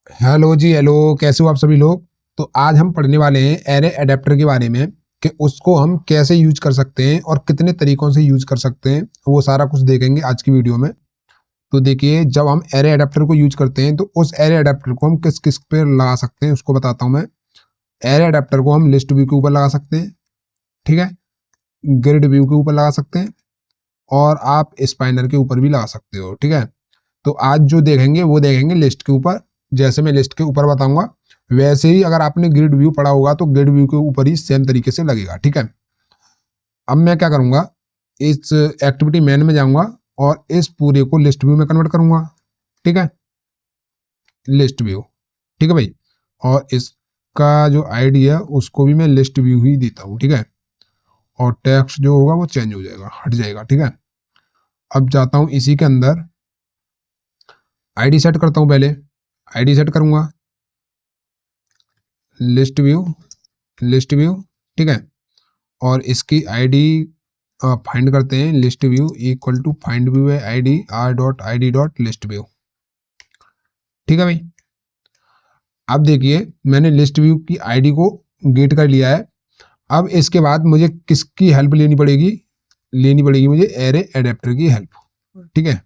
Hello जी, hello. कैसे हो आप सभी लोग? तो आज हम पढ़ने वाले हैं एरे अडेप्टर के बारे में कि उसको हम कैसे यूज कर सकते हैं और कितने तरीकों से यूज कर सकते हैं, वो सारा कुछ देखेंगे आज की वीडियो में। तो देखिए, जब हम एरे अडेप्टर को यूज करते हैं तो उस एरे अडेप्टर को हम किस किस पे लगा सकते हैं उसको बताता हूँ मैं। एरे अडेप्टर को हम लिस्ट व्यू के ऊपर लगा सकते हैं, ठीक है, ग्रिड व्यू के ऊपर लगा सकते हैं, और आप स्पाइनर के ऊपर भी लगा सकते हो, ठीक है। तो आज जो देखेंगे वो देखेंगे लिस्ट के ऊपर। जैसे मैं लिस्ट के ऊपर बताऊंगा वैसे ही अगर आपने ग्रिड व्यू पढ़ा होगा तो ग्रिड व्यू के ऊपर ही सेम तरीके से लगेगा, ठीक है। अब मैं क्या करूंगा, इस एक्टिविटी मैन में जाऊंगा और इस पूरे को लिस्ट व्यू में कन्वर्ट करूंगा, ठीक है। लिस्ट व्यू, ठीक है भाई। और इसका जो आईडी है उसको भी मैं लिस्ट व्यू ही देता हूँ, ठीक है। और टेक्स्ट जो होगा वो चेंज हो जाएगा, हट जाएगा, ठीक है। अब जाता हूँ इसी के अंदर, आईडी सेट करता हूँ पहले। आईडी सेट करूंगा, लिस्ट व्यू, लिस्ट व्यू, ठीक है। और इसकी आईडी फाइंड करते हैं, list view equal to find view है ID R dot I D dot list view, ठीक है भाई। अब देखिए, मैंने लिस्ट व्यू की आईडी को गेट कर लिया है। अब इसके बाद मुझे किसकी हेल्प लेनी पड़ेगी? लेनी पड़ेगी मुझे एरे एडेप्टर की हेल्प, ठीक है।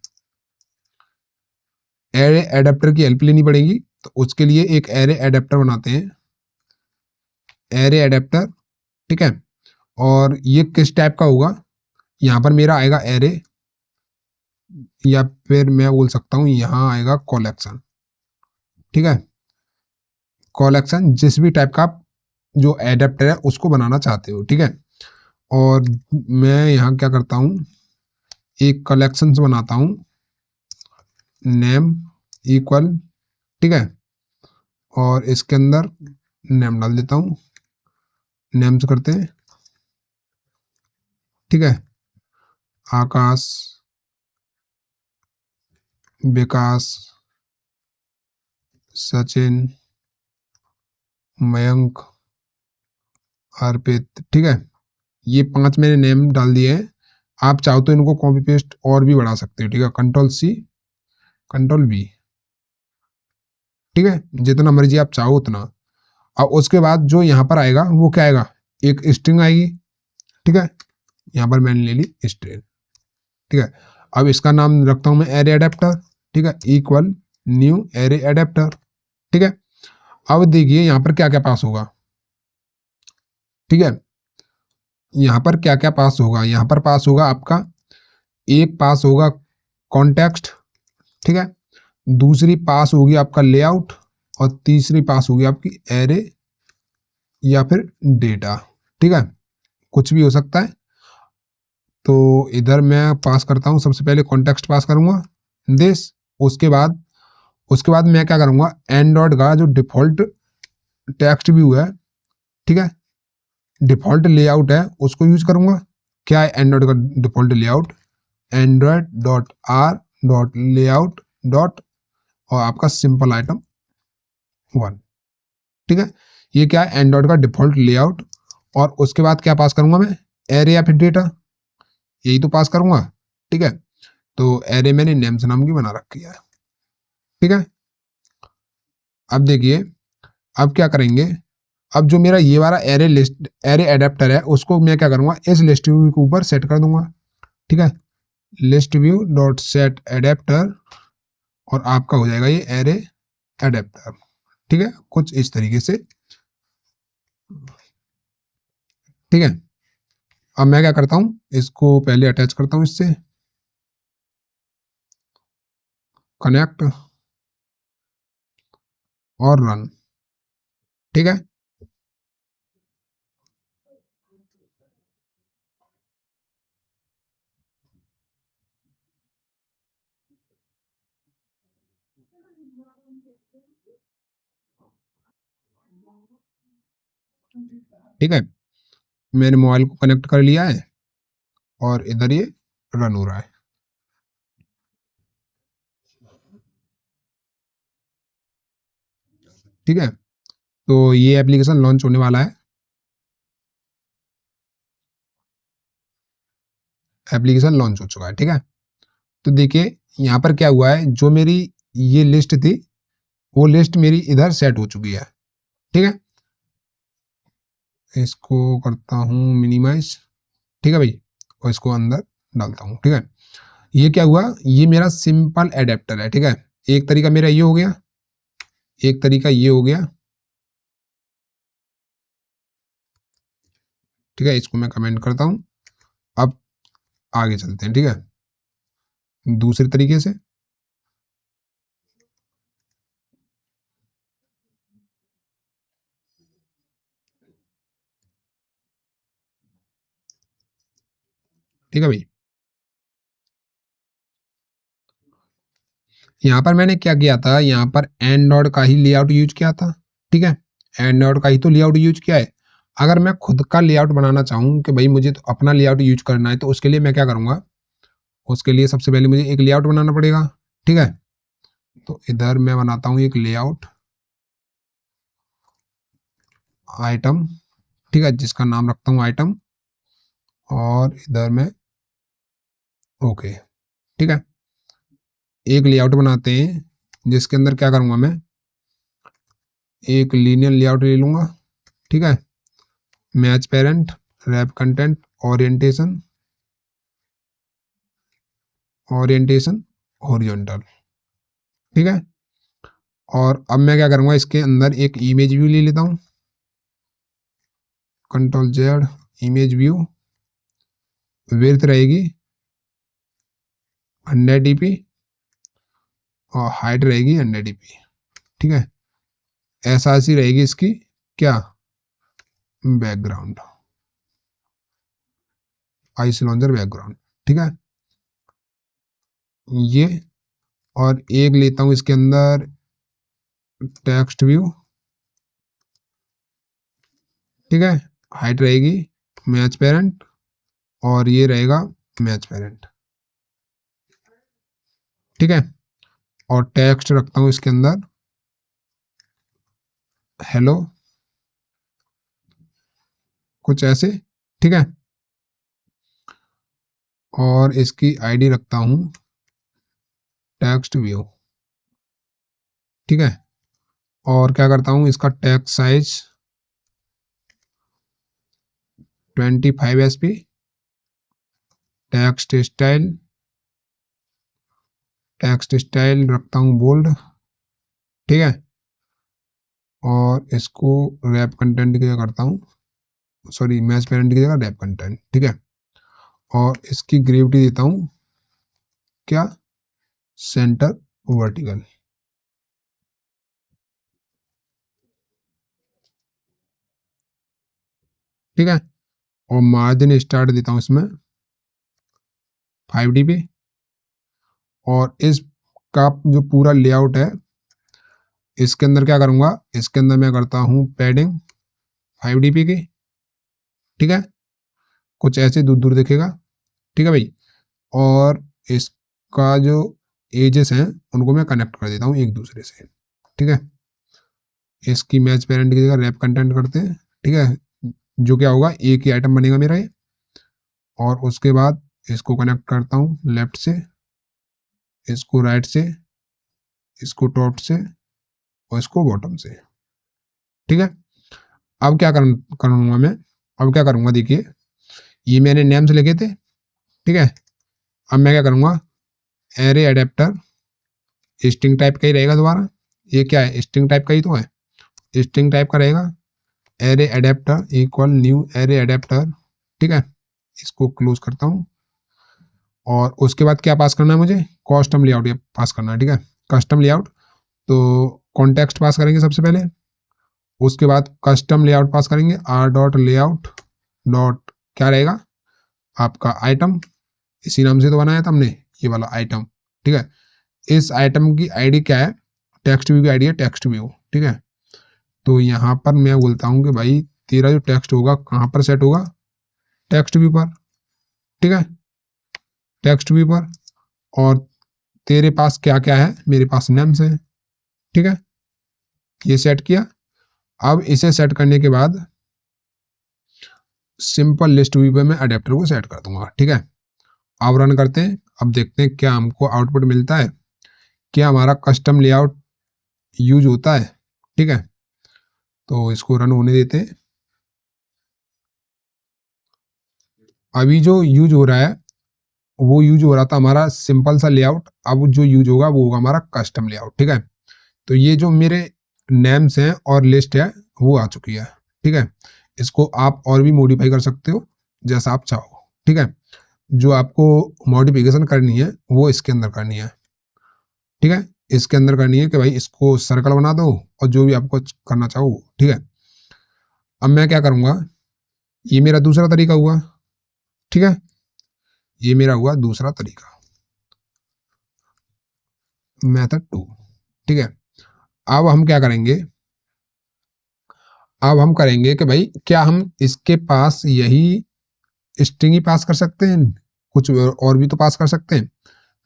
एरे एडेप्टर की हेल्प लेनी पड़ेगी, तो उसके लिए एक एरे एडेप्टर बनाते हैं, एरे एडेप्टर, ठीक है। और ये किस टाइप का होगा? यहाँ पर मेरा आएगा एरे, या फिर मैं बोल सकता हूँ यहाँ आएगा कलेक्शन, ठीक है। कलेक्शन जिस भी टाइप का आप जो एडेप्टर है उसको बनाना चाहते हो, ठीक है। और मैं यहाँ क्या करता हूँ, एक कलेक्शन बनाता हूँ, नेम इक्वल, ठीक है। और इसके अंदर नेम डाल देता हूँ, नेम से करते हैं, ठीक है। आकाश, विकास, सचिन, मयंक, अर्पित, ठीक है। ये 5 मैंने नेम डाल दिए हैं। आप चाहो तो इनको कॉपी पेस्ट और भी बढ़ा सकते हो, ठीक है। कंट्रोल सी, कंट्रोल वी, ठीक है, जितना मर्जी आप चाहो उतना। अब उसके बाद जो यहाँ पर आएगा वो क्या आएगा, एक स्ट्रिंग आएगी, ठीक है। यहाँ पर मैंने ले ली स्ट्रिंग, ठीक है। अब इसका नाम रखता हूँ मैं एरे अडेप्टर, ठीक है, इक्वल न्यू एरे अडेप्टर, ठीक है। अब देखिए यहाँ पर क्या क्या पास होगा, ठीक है। यहाँ पर क्या क्या पास होगा, यहाँ पर पास होगा आपका, एक पास होगा कॉन्टेक्स्ट, ठीक है। दूसरी पास होगी आपका लेआउट, और तीसरी पास होगी आपकी एरे या फिर डेटा, ठीक है। कुछ भी हो सकता है। तो इधर मैं पास करता हूँ, सबसे पहले कॉन्टेक्स्ट पास करूंगा दिस। उसके बाद मैं क्या करूंगा, एंड्रॉइड का जो डिफॉल्ट टेक्स्ट व्यू है, ठीक है, डिफॉल्ट लेआउट है उसको यूज करूंगा। क्या है एंड्रॉइड का default layout? Android dot are dot layout dot, और आपका सिंपल आइटम 1, ठीक है। ये क्या है, एंड्रॉइड का डिफॉल्ट लेआउट। और उसके बाद क्या पास करूंगा मैं, एरे या फिर डेटा, यही तो पास करूंगा, ठीक है। तो एरे मैंने नेम्स नाम की बना रखी है, ठीक है। अब देखिए, अब क्या करेंगे, अब जो मेरा ये वाला एरे लिस्ट एरे एडेप्टर है उसको मैं क्या करूंगा, इस लिस्ट व्यू के ऊपर सेट कर दूंगा, ठीक है। List view dot set adapter, और आपका हो जाएगा ये एरे एडेप्टर, ठीक है, कुछ इस तरीके से, ठीक है। अब मैं क्या करता हूँ, इसको पहले अटैच करता हूँ इससे, कनेक्ट और रन, ठीक है। ठीक है, मैंने मोबाइल को कनेक्ट कर लिया है और इधर ये रन हो रहा है, ठीक है। तो ये एप्लीकेशन लॉन्च होने वाला है, एप्लीकेशन लॉन्च हो चुका है, ठीक है। तो देखिए यहाँ पर क्या हुआ है, जो मेरी ये लिस्ट थी वो लिस्ट मेरी इधर सेट हो चुकी है। ठीक है, इसको करता हूँ मिनिमाइज। ठीक है भाई, और इसको अंदर डालता हूँ। ठीक है, ये क्या हुआ, ये मेरा सिंपल एडेप्टर है। ठीक है, एक तरीका मेरा ये हो गया, एक तरीका ये हो गया। ठीक है, इसको मैं कमेंट करता हूँ। अब आगे चलते हैं। ठीक है, दूसरे तरीके से। ठीक है भाई, यहाँ पर मैंने क्या किया था, यहाँ पर एंड्रॉइड का ही लेआउट यूज किया था। ठीक है, एंड्रॉइड का ही तो लेआउट यूज किया है। अगर मैं खुद का लेआउट बनाना चाहूँ कि भाई मुझे तो अपना लेआउट यूज करना है, तो उसके लिए मैं क्या करूँगा, उसके लिए सबसे पहले मुझे एक लेआउट बनाना पड़ेगा। ठीक है, तो इधर मैं बनाता हूँ एक लेआउट आइटम। ठीक है, जिसका नाम रखता हूँ आइटम, और इधर मैं ओके। ठीक है, एक लेआउट बनाते हैं जिसके अंदर क्या करूँगा, मैं एक लीनियर लेआउट ले लूँगा। ठीक है, match parent, wrap content, orientation, orientation horizontal. ठीक है, और अब मैं क्या करूँगा, इसके अंदर एक इमेज व्यू ले लेता हूँ। Control Z, image view, width रहेगी 100 dp और हाइट रहेगी 100 dp। ठीक है, ऐसा ऐसी रहेगी इसकी क्या, बैकग्राउंड, आइस लॉन्चर बैकग्राउंड। ठीक है, ये, और एक लेता हूँ इसके अंदर टेक्स्ट व्यू। ठीक है, हाइट रहेगी मैच पेरेंट और ये रहेगा मैच पेरेंट। ठीक है, और टेक्स्ट रखता हूँ इसके अंदर हेलो, कुछ ऐसे। ठीक है, और इसकी आईडी रखता हूँ टेक्स्ट व्यू। ठीक है, और क्या करता हूँ, इसका text size 25 SP, text style, text style रखता हूँ बोल्ड। ठीक है, और इसको रैप कंटेंट की जगह करता हूँ, सॉरी मैच पेरेंट की जगह रैप कंटेंट। ठीक है, और इसकी ग्रेविटी देता हूँ क्या, सेंटर वर्टिकल। ठीक है, और मार्जिन स्टार्ट देता हूँ इसमें 5 dp, और इसका जो पूरा लेआउट है इसके अंदर क्या करूँगा, इसके अंदर मैं करता हूँ पैडिंग 5 dp की। ठीक है, कुछ ऐसे दूर दूर दिखेगा। ठीक है भाई, और इसका जो एजेस हैं उनको मैं कनेक्ट कर देता हूँ एक दूसरे से। ठीक है, इसकी मैच पेरेंट की जगह रैप कंटेंट करते हैं। ठीक है, जो क्या होगा, एक ही आइटम बनेगा मेरा ये, और उसके बाद इसको कनेक्ट करता हूँ लेफ्ट से, इसको राइट से, इसको टॉप से, और इसको बॉटम से। ठीक है, अब क्या करूँगा मैं, अब क्या करूँगा, देखिए ये मैंने नेम्स लिखे थे। ठीक है, अब मैं क्या करूँगा, एरे एडेप्टर स्ट्रिंग टाइप का ही रहेगा दोबारा। ये क्या है, स्ट्रिंग टाइप का ही तो है, स्ट्रिंग टाइप का रहेगा। Array adapter equal new array adapter. ठीक है, इसको क्लोज करता हूँ, और उसके बाद क्या पास करना है मुझे, कस्टम लेआउट पास करना है। ठीक है, कस्टम लेआउट, तो कॉन्टेक्स्ट पास करेंगे सबसे पहले, उसके बाद कस्टम लेआउट पास करेंगे, आर डॉट लेआउट डॉट क्या रहेगा आपका आइटम, इसी नाम से तो बनाया था हमने ये वाला आइटम। ठीक है, इस आइटम की आईडी क्या है, टेक्स्ट व्यू की आईडी है टेक्स्ट व्यू। ठीक है, तो यहाँ पर मैं बोलता हूँ कि भाई तेरा जो टेक्स्ट होगा कहाँ पर सेट होगा, टेक्स्ट व्यू पर। ठीक है, टेक्स्ट व्यू पर, और तेरे पास क्या क्या है, मेरे पास नेम्स है। ठीक है, ये सेट किया। अब इसे सेट करने के बाद सिंपल लिस्ट व्यू पे मैं अडेप्टर को सेट कर दूंगा। ठीक है, अब रन करते हैं, अब देखते हैं क्या हमको आउटपुट मिलता है, क्या हमारा कस्टम लेआउट यूज होता है, ठीक है। तो इसको रन होने देते हैं। अभी जो यूज हो रहा है वो यूज हो रहा था हमारा सिंपल सा लेआउट, अब जो यूज होगा वो होगा हमारा कस्टम लेआउट, ठीक है। तो ये जो मेरे नेम्स हैं और लिस्ट है वो आ चुकी है, ठीक है। इसको आप और भी मॉडिफाई कर सकते हो जैसा आप चाहो, ठीक है। जो आपको मॉडिफिकेशन करनी है वो इसके अंदर करनी है, ठीक है। इसके अंदर करनी है कि भाई इसको सर्कल बना दो और जो भी आपको करना चाहो, ठीक है। अब मैं क्या करूंगा, ये मेरा दूसरा तरीका हुआ, ठीक है। ये मेरा हुआ दूसरा तरीका, मेथड 2, ठीक है। अब हम क्या करेंगे, अब हम करेंगे कि भाई क्या हम इसके पास यही स्ट्रिंग ही पास कर सकते हैं, कुछ और भी तो पास कर सकते हैं।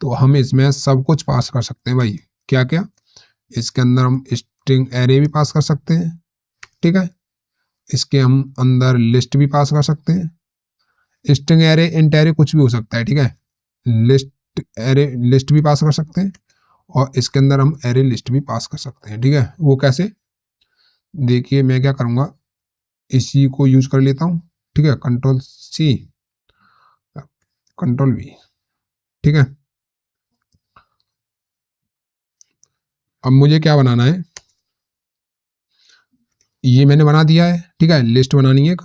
तो हम इसमें सब कुछ पास कर सकते हैं भाई, क्या क्या, इसके अंदर हम स्ट्रिंग एरे भी पास कर सकते हैं, ठीक है। इसके हम अंदर लिस्ट भी पास कर सकते हैं, स्ट्रिंग एरे इंट एरे कुछ भी हो सकता है, ठीक है। लिस्ट एरे लिस्ट भी पास कर सकते हैं और इसके अंदर हम एरे लिस्ट भी पास कर सकते हैं, ठीक है। वो कैसे, देखिए मैं क्या करूँगा, इसी को यूज कर लेता हूँ, ठीक है। कंट्रोल सी कंट्रोल वी, ठीक है। अब मुझे क्या बनाना है, ये मैंने बना दिया है, ठीक है। लिस्ट बनानी है एक,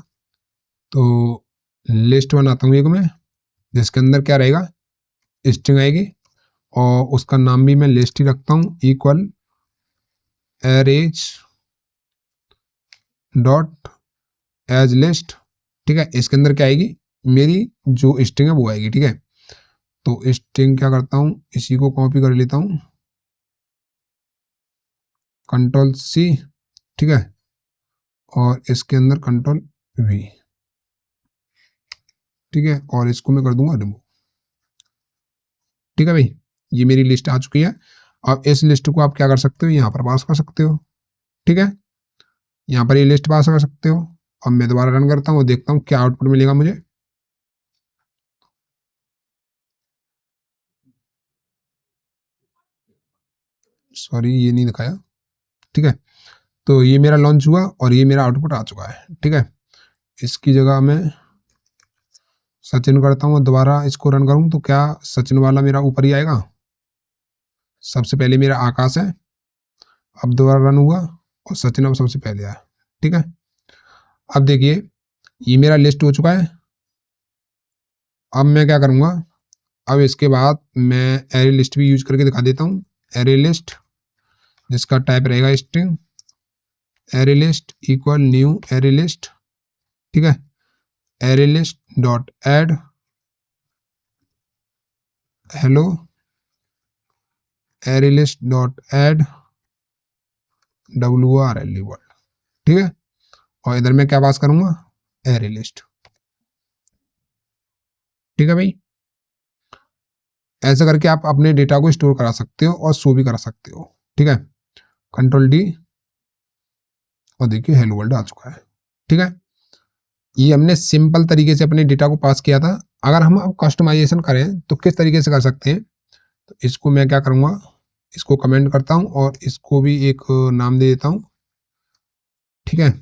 तो लिस्ट बनाता हूँ एक मैं, जिसके अंदर क्या रहेगा, स्ट्रिंग आएगी और उसका नाम भी मैं लिस्ट ही रखता हूँ, equal arrays dot as list, ठीक है। इसके अंदर क्या आएगी, मेरी जो स्ट्रिंग है वो आएगी, ठीक है। तो स्ट्रिंग क्या करता हूँ, इसी को कॉपी कर लेता हूँ, कंट्रोल सी, ठीक है। और इसके अंदर कंट्रोल वी, ठीक है। और इसको मैं कर दूंगा रिमूव, ठीक है भाई। ये मेरी लिस्ट आ चुकी है। अब इस लिस्ट को आप क्या कर सकते हो, यहाँ पर पास कर सकते हो, ठीक है। यहाँ पर ये लिस्ट पास कर सकते हो। अब मैं दोबारा रन करता हूँ, देखता हूँ क्या आउटपुट मिलेगा मुझे। सॉरी ये नहीं दिखाया, ठीक है। तो ये मेरा लॉन्च हुआ और ये मेरा आउटपुट आ चुका है, ठीक है। इसकी जगह मैं सचिन करता हूँ, दोबारा इसको रन करूँ तो क्या सचिन वाला मेरा ऊपर ही आएगा। सबसे पहले मेरा आकाश है, अब दोबारा रन हुआ और सचिन अब सबसे पहले आया, ठीक है। अब देखिए ये मेरा लिस्ट हो चुका है। अब मैं क्या करूँगा, अब इसके बाद मैं एरे लिस्ट भी यूज करके दिखा देता हूँ। एरे लिस्ट जिसका टाइप रहेगा string, array list equal new array list, ठीक है। Array list dot add hello array list dot add WRL world, ठीक है। और इधर मैं क्या पास करूंगा, एरे लिस्ट, ठीक है भाई। ऐसा करके आप अपने डेटा को स्टोर करा सकते हो और शो भी करा सकते हो, ठीक है। कंट्रोल डी और देखिए हेलो वर्ल्ड आ चुका है, ठीक है। ये हमने सिंपल तरीके से अपने डेटा को पास किया था। अगर हम अब कस्टमाइजेशन करें तो किस तरीके से कर सकते हैं, तो इसको मैं क्या करूँगा, इसको कमेंट करता हूँ और इसको भी एक नाम दे देता हूँ, ठीक है,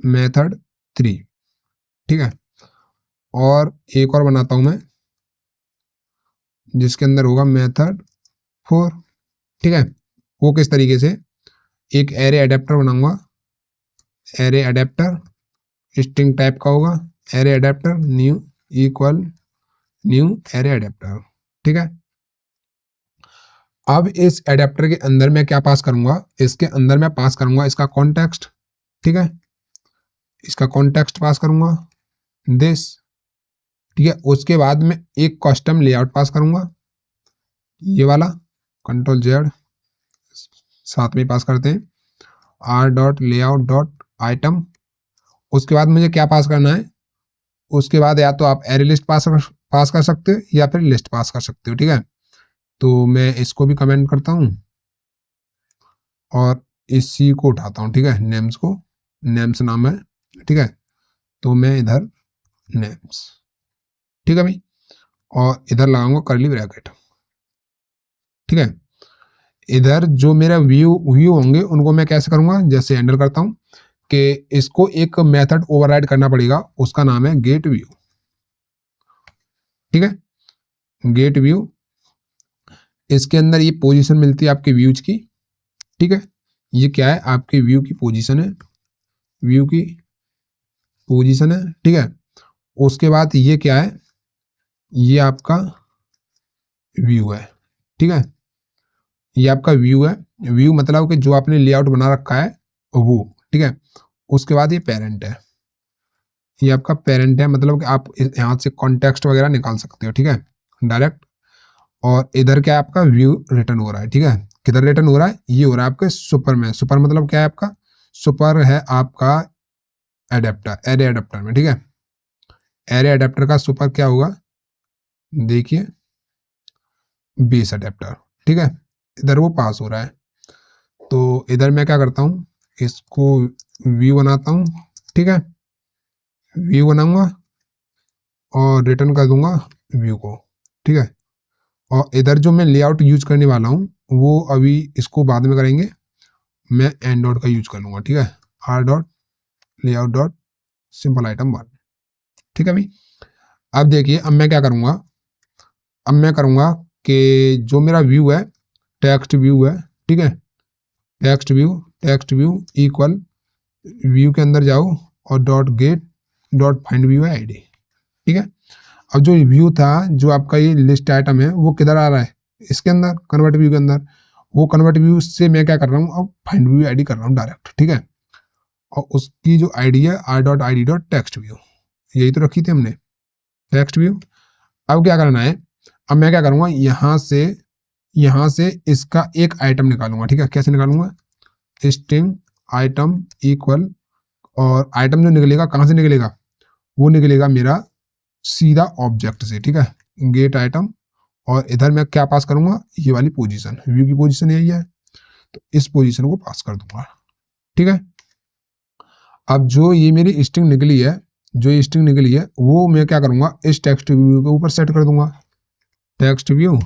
मेथड 3, ठीक है। और एक और बनाता हूँ मैं जिसके अंदर होगा मेथड 4, ठीक है। वो किस तरीके से, एक एरे अडेप्टर बनाऊंगा, एरे अडेप्टर स्ट्रिंग टाइप का होगा, array adapter new equal new array adapter, ठीक है। अब इस अडेप्टर के अंदर मैं क्या पास करूंगा, इसके अंदर मैं पास करूंगा इसका कॉन्टेक्स्ट, ठीक है। इसका कॉन्टेक्स्ट पास करूंगा दिस, ठीक है। उसके बाद में एक कस्टम लेआउट पास करूंगा, ये वाला, कंट्रोल जेड साथ में पास करते हैं, are dot layout dot item. उसके बाद मुझे क्या पास करना है, उसके बाद या तो आप एरे लिस्ट पास कर सकते हो या फिर लिस्ट पास कर सकते हो, ठीक है। तो मैं इसको भी कमेंट करता हूँ और इसी को उठाता हूँ, ठीक है। नेम्स को, नेम्स नाम है, ठीक है। तो मैं इधर नेम्स, ठीक है भाई, और इधर लगाऊंगा कर्ली ब्रैकेट, ठीक है। इधर जो मेरा व्यू व्यू होंगे उनको मैं कैसे करूंगा, जैसे हैंडल करता हूं कि इसको एक मेथड ओवरराइड करना पड़ेगा, उसका नाम है गेट व्यू। ठीक है, गेट व्यू, इसके अंदर ये पोजीशन मिलती है आपके व्यूज की। ठीक है, ये क्या है, आपके व्यू की पोजीशन है, व्यू की पोजीशन है। ठीक है, उसके बाद ये क्या है, ये आपका व्यू है। ठीक है, ये आपका व्यू है, व्यू मतलब कि जो आपने लेआउट बना रखा है वो। ठीक है, उसके बाद ये पेरेंट है, ये आपका पेरेंट है, मतलब कि आप यहाँ से कॉन्टेक्स्ट वगैरह निकाल सकते हो। ठीक है, डायरेक्ट। और इधर क्या है, आपका व्यू रिटर्न हो रहा है। ठीक है, किधर रिटर्न हो रहा है, ये हो रहा है आपके सुपर में। सुपर मतलब क्या है, आपका सुपर है आपका एडेप्टर, एरे एडेप्टर में। ठीक है, एरे एडेप्टर का सुपर क्या होगा, देखिए बेस एडेप्टर। ठीक है, इधर वो पास हो रहा है, तो इधर मैं क्या करता हूँ, इसको व्यू बनाता हूँ। ठीक है, व्यू बनाऊंगा और रिटर्न कर दूंगा व्यू को। ठीक है, और इधर जो मैं लेआउट यूज करने वाला हूँ वो अभी इसको बाद में करेंगे, मैं एंड डॉट का यूज कर लूंगा। ठीक है, are dot layout dot simple item 1। ठीक है भाई, अब देखिए, अब मैं क्या करूंगा, अब मैं करूंगा कि जो मेरा व्यू है, टेक्स्ट व्यू है। ठीक है, टेक्स्ट व्यू इक्वल व्यू के अंदर जाओ और dot gate dot find view है आईडी। ठीक है, अब जो व्यू था, जो आपका ये लिस्ट आइटम है, वो किधर आ रहा है, इसके अंदर कन्वर्ट व्यू के अंदर। वो कन्वर्ट व्यू से मैं क्या कर रहा हूँ, अब फाइंड व्यू आईडी कर रहा हूँ डायरेक्ट। ठीक है, और उसकी जो आईडी है are dot I D dot text view, यही तो रखी थी हमने, टेक्स्ट व्यू। अब क्या करना है, अब मैं क्या करूँगा, यहाँ से इसका एक आइटम निकालूंगा। ठीक है, कैसे निकालूंगा, स्ट्रिंग आइटम इक्वल, और आइटम जो निकलेगा कहाँ से निकलेगा, वो निकलेगा मेरा सीधा ऑब्जेक्ट से। ठीक है, गेट आइटम, और इधर मैं क्या पास करूंगा, ये वाली पोजीशन, व्यू की पोजीशन यही है, तो इस पोजीशन को पास कर दूंगा। ठीक है, अब जो ये मेरी स्ट्रिंग निकली है, जो ये स्ट्रिंग निकली है, वो मैं क्या करूंगा, इस टेक्स्ट व्यू के ऊपर सेट कर दूंगा, text view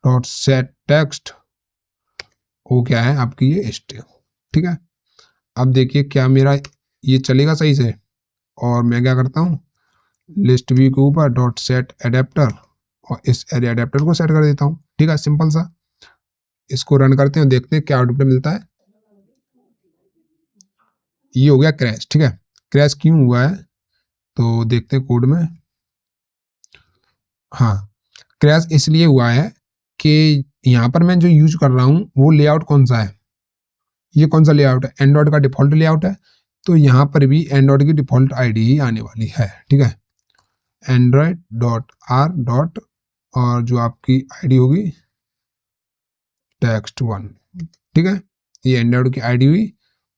dot set text, वो क्या है आपकी ये स्ट्रिंग। ठीक है, अब देखिए क्या मेरा ये चलेगा सही से, और मैं क्या करता हूँ, लिस्ट व्यू के ऊपर डॉट सेट एडेप्टर, और इस एरे एडेप्टर को सेट कर देता हूँ। ठीक है, सिंपल सा, इसको रन करते हैं, देखते हैं क्या आउटपुट मिलता है। ये हो गया क्रैश। ठीक है, क्रैश क्यों हुआ है, तो देखते हैं कोड में। हाँ, क्रैश इसलिए हुआ है कि यहाँ पर मैं जो यूज कर रहा हूँ वो लेआउट कौन सा है, ये कौन सा लेआउट है, एंड्रॉइड का डिफॉल्ट लेआउट है, तो यहाँ पर भी एंड्रॉइड की डिफॉल्ट आईडी ही आने वाली है। ठीक है, एंड्रॉइड डॉट आर डॉट, और जो आपकी आईडी होगी टेक्स्ट 1। ठीक है, ये एंड्रॉइड की आईडी हुई,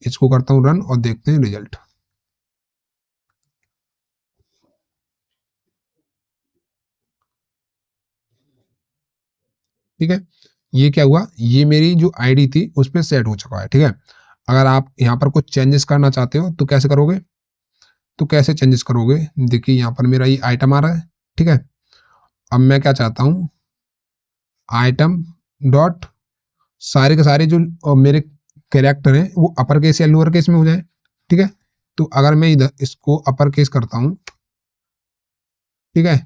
इसको करता हूँ रन और देखते हैं रिजल्ट। ठीक है, ये क्या हुआ, ये मेरी जो आईडी थी उस पर सेट हो चुका है। ठीक है, अगर आप यहाँ पर कुछ चेंजेस करना चाहते हो तो कैसे करोगे, तो कैसे चेंजेस करोगे, देखिए यहाँ पर मेरा ये आइटम आ रहा है। ठीक है, अब मैं क्या चाहता हूँ, आइटम डॉट सारे के सारे जो मेरे कैरेक्टर हैं वो अपर केस या लोअर केस में हो जाए। ठीक है, तो अगर मैं इधर इसको अपर केस करता हूँ, ठीक है,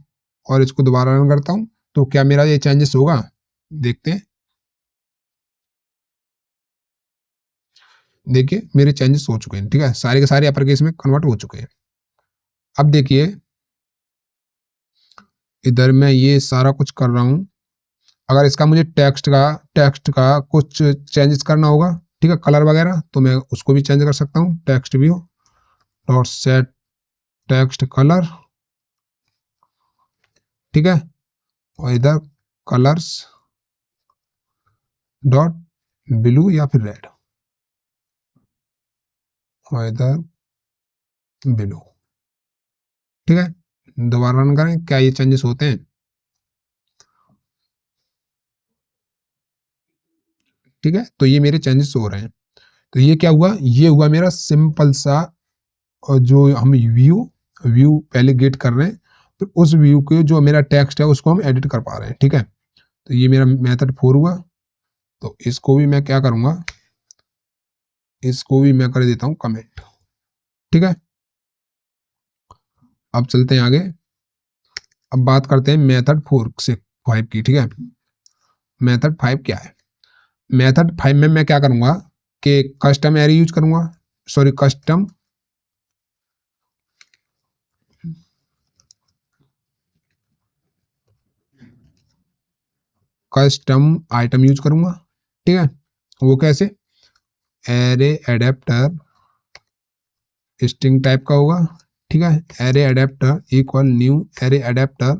और इसको दोबारा रन करता हूँ, तो क्या मेरा ये चेंजेस होगा, देखते हैं। देखिए मेरे चेंजेस हो चुके हैं। ठीक है, सारे के सारे अपर केस में कन्वर्ट हो चुके हैं। अब देखिए इधर मैं ये सारा कुछ कर रहा हूँ, अगर इसका मुझे टेक्स्ट का कुछ चेंजेस करना होगा, ठीक है, कलर वगैरह, तो मैं उसको भी चेंज कर सकता हूँ, text view dot set text colour. ठीक है, और इधर कलर्स डॉट ब्लू या फिर रेड, और इधर ब्लू। ठीक है, दोबारा रन करें, क्या ये चेंजेस होते हैं। ठीक है, तो ये मेरे चेंजेस हो रहे हैं। तो ये क्या हुआ, ये हुआ मेरा सिंपल सा, और जो हम व्यू व्यू पहले गेट कर रहे हैं, तो उस व्यू के जो मेरा टेक्स्ट है उसको हम एडिट कर पा रहे हैं। ठीक है, तो ये मेरा मेथड 4 हुआ, तो इसको भी मैं क्या करूंगा, इसको भी मैं कर देता हूं कमेंट। ठीक है, अब चलते हैं आगे। अब बात करते हैं मेथड 4 से 5 की। ठीक है, मेथड 5 क्या है? मेथड 5 में मैं क्या करूंगा कि कस्टम एरे यूज करूंगा, सॉरी कस्टम आइटम यूज करूंगा। ठीक है, वो कैसे? एरे एडेप्टर स्ट्रिंग टाइप का होगा। ठीक है, array adapter equal new array adapter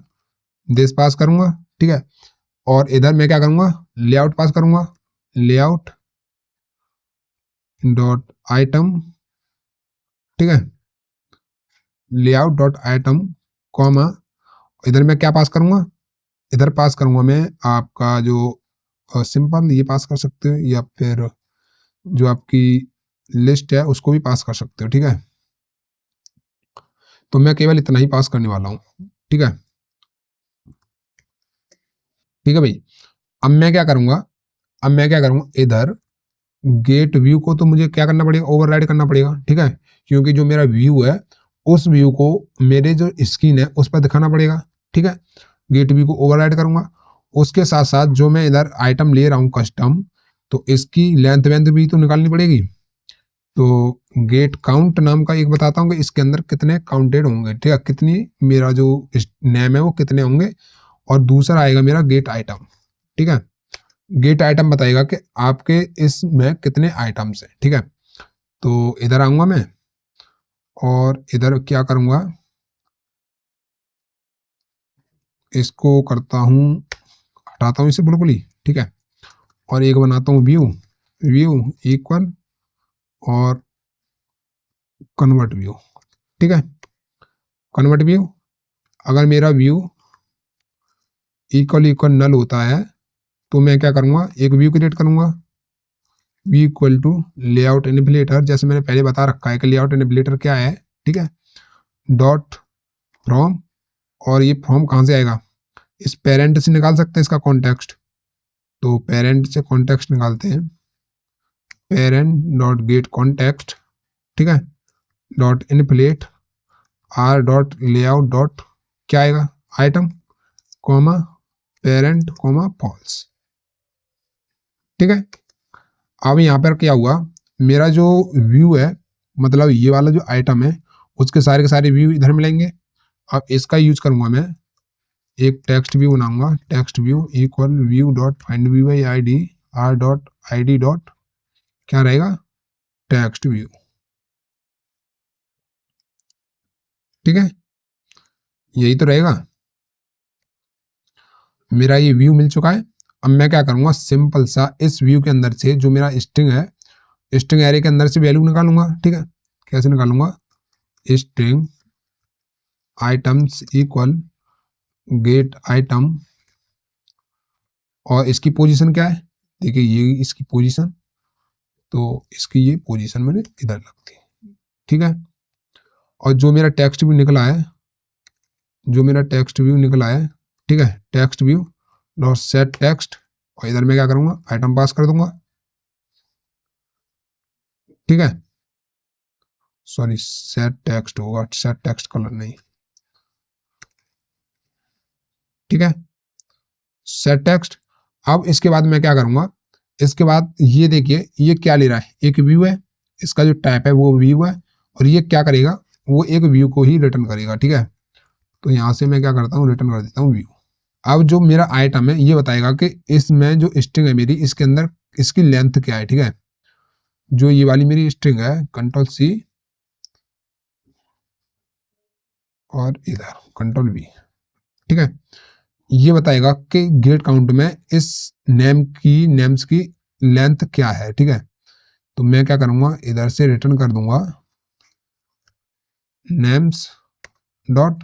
this pass करूंगा। ठीक है, और इधर मैं क्या करूंगा, लेआउट पास करूंगा, लेआउट डॉट आइटम। ठीक है, लेआउट डॉट आइटम कॉमा, इधर मैं क्या पास करूंगा, इधर पास करूंगा मैं आपका जो सिंपल ये पास कर सकते हो, या फिर जो आपकी लिस्ट है उसको भी पास कर सकते हो। ठीक है, तो मैं केवल इतना ही पास करने वाला हूँ। ठीक है, ठीक है भाई। अब मैं क्या करूंगा इधर गेट व्यू को तो मुझे क्या करना पड़ेगा, ओवरराइड करना पड़ेगा। ठीक है, क्योंकि जो मेरा व्यू है उस व्यू को मेरे जो स्क्रीन है उस पर दिखाना पड़ेगा। ठीक है, गेट व्यू को ओवरराइड करूंगा। उसके साथ साथ जो मैं इधर आइटम ले रहा हूँ कस्टम, तो इसकी लेंथ वेंथ भी तो निकालनी पड़ेगी। तो गेट काउंट नाम का एक बताता हूँ कि इसके अंदर कितने काउंटेड होंगे। ठीक है, कितनी मेरा जो नेम है वो कितने होंगे, और दूसरा आएगा मेरा गेट आइटम। ठीक है, गेट आइटम बताएगा कि आपके इसमें कितने आइटम्स हैं। ठीक है, तो इधर आऊंगा मैं और इधर क्या करूंगा, इसको करता हूं, हटाता हूं इसे बिल्कुल ही। ठीक है, और एक बनाता हूं व्यू, व्यू इक्वल और कन्वर्ट व्यू। ठीक है, कन्वर्ट व्यू, अगर मेरा व्यू इक्वल इक्वल नल होता है तो मैं क्या करूंगा, एक व्यू क्रिएट करूंगा, व्यू इक्वल टू लेआउट इनिबिलेटर, जैसे मैंने पहले बता रखा है कि लेआउट इनिबिलेटर क्या है। ठीक है, डॉट फ्रॉम, और ये फ्रॉम कहाँ से आएगा, इस पेरेंट से निकाल सकते हैं इसका कॉन्टेक्स्ट। तो पेरेंट से कॉन्टेक्स्ट निकालते हैं, पेरेंट डॉट गेट कॉन्टेक्स्ट। ठीक है, dot inflate R dot layout dot क्या आएगा, item comma parent comma false. ठीक है, अब यहाँ पर क्या हुआ, मेरा जो व्यू है, मतलब ये वाला जो आइटम है उसके सारे के सारे व्यू इधर मिलेंगे। अब इसका यूज करूंगा मैं, एक टेक्स्ट व्यू बनाऊंगा, text view equal view dot find view by I D R dot I D dot क्या रहेगा, टेक्स्ट व्यू। ठीक है, यही तो रहेगा। मेरा ये व्यू मिल चुका है। अब मैं क्या करूंगा, सिंपल सा इस व्यू के अंदर से जो मेरा स्ट्रिंग है, स्ट्रिंग एरे के अंदर से वैल्यू निकालूंगा। ठीक है, कैसे निकालूंगा, string items equal gate item, और इसकी पोजीशन क्या है, देखिए ये इसकी पोजीशन, तो इसकी ये पोजीशन मैंने इधर रख दी। ठीक है, और जो मेरा टेक्स्ट व्यू निकला है, जो मेरा टेक्स्ट व्यू निकला है, ठीक है, text view dot set text, और इधर मैं क्या करूंगा, आइटम पास कर दूंगा। ठीक है, सॉरी सेट टेक्स्ट होगा, सेट टेक्स्ट कलर नहीं। ठीक है, सेट टेक्स्ट। अब इसके बाद मैं क्या करूंगा, इसके बाद ये देखिए ये क्या ले रहा है, एक व्यू है, इसका जो टाइप है वो व्यू है, और ये क्या करेगा, वो एक व्यू को ही रिटर्न करेगा। ठीक है, तो यहां से मैं क्या करता हूँ, रिटर्न कर देता हूँ व्यू। अब जो मेरा आइटम है ये बताएगा कि इसमें जो स्ट्रिंग है मेरी, इसके अंदर इसकी लेंथ क्या है। ठीक है, जो ये वाली मेरी स्ट्रिंग है, कंट्रोल सी और इधर कंट्रोल वी। ठीक है, ये बताएगा कि गेट काउंट में इस नेम्स की लेंथ क्या है। ठीक है, तो मैं क्या करूंगा, इधर से रिटर्न कर दूंगा नेम्स डॉट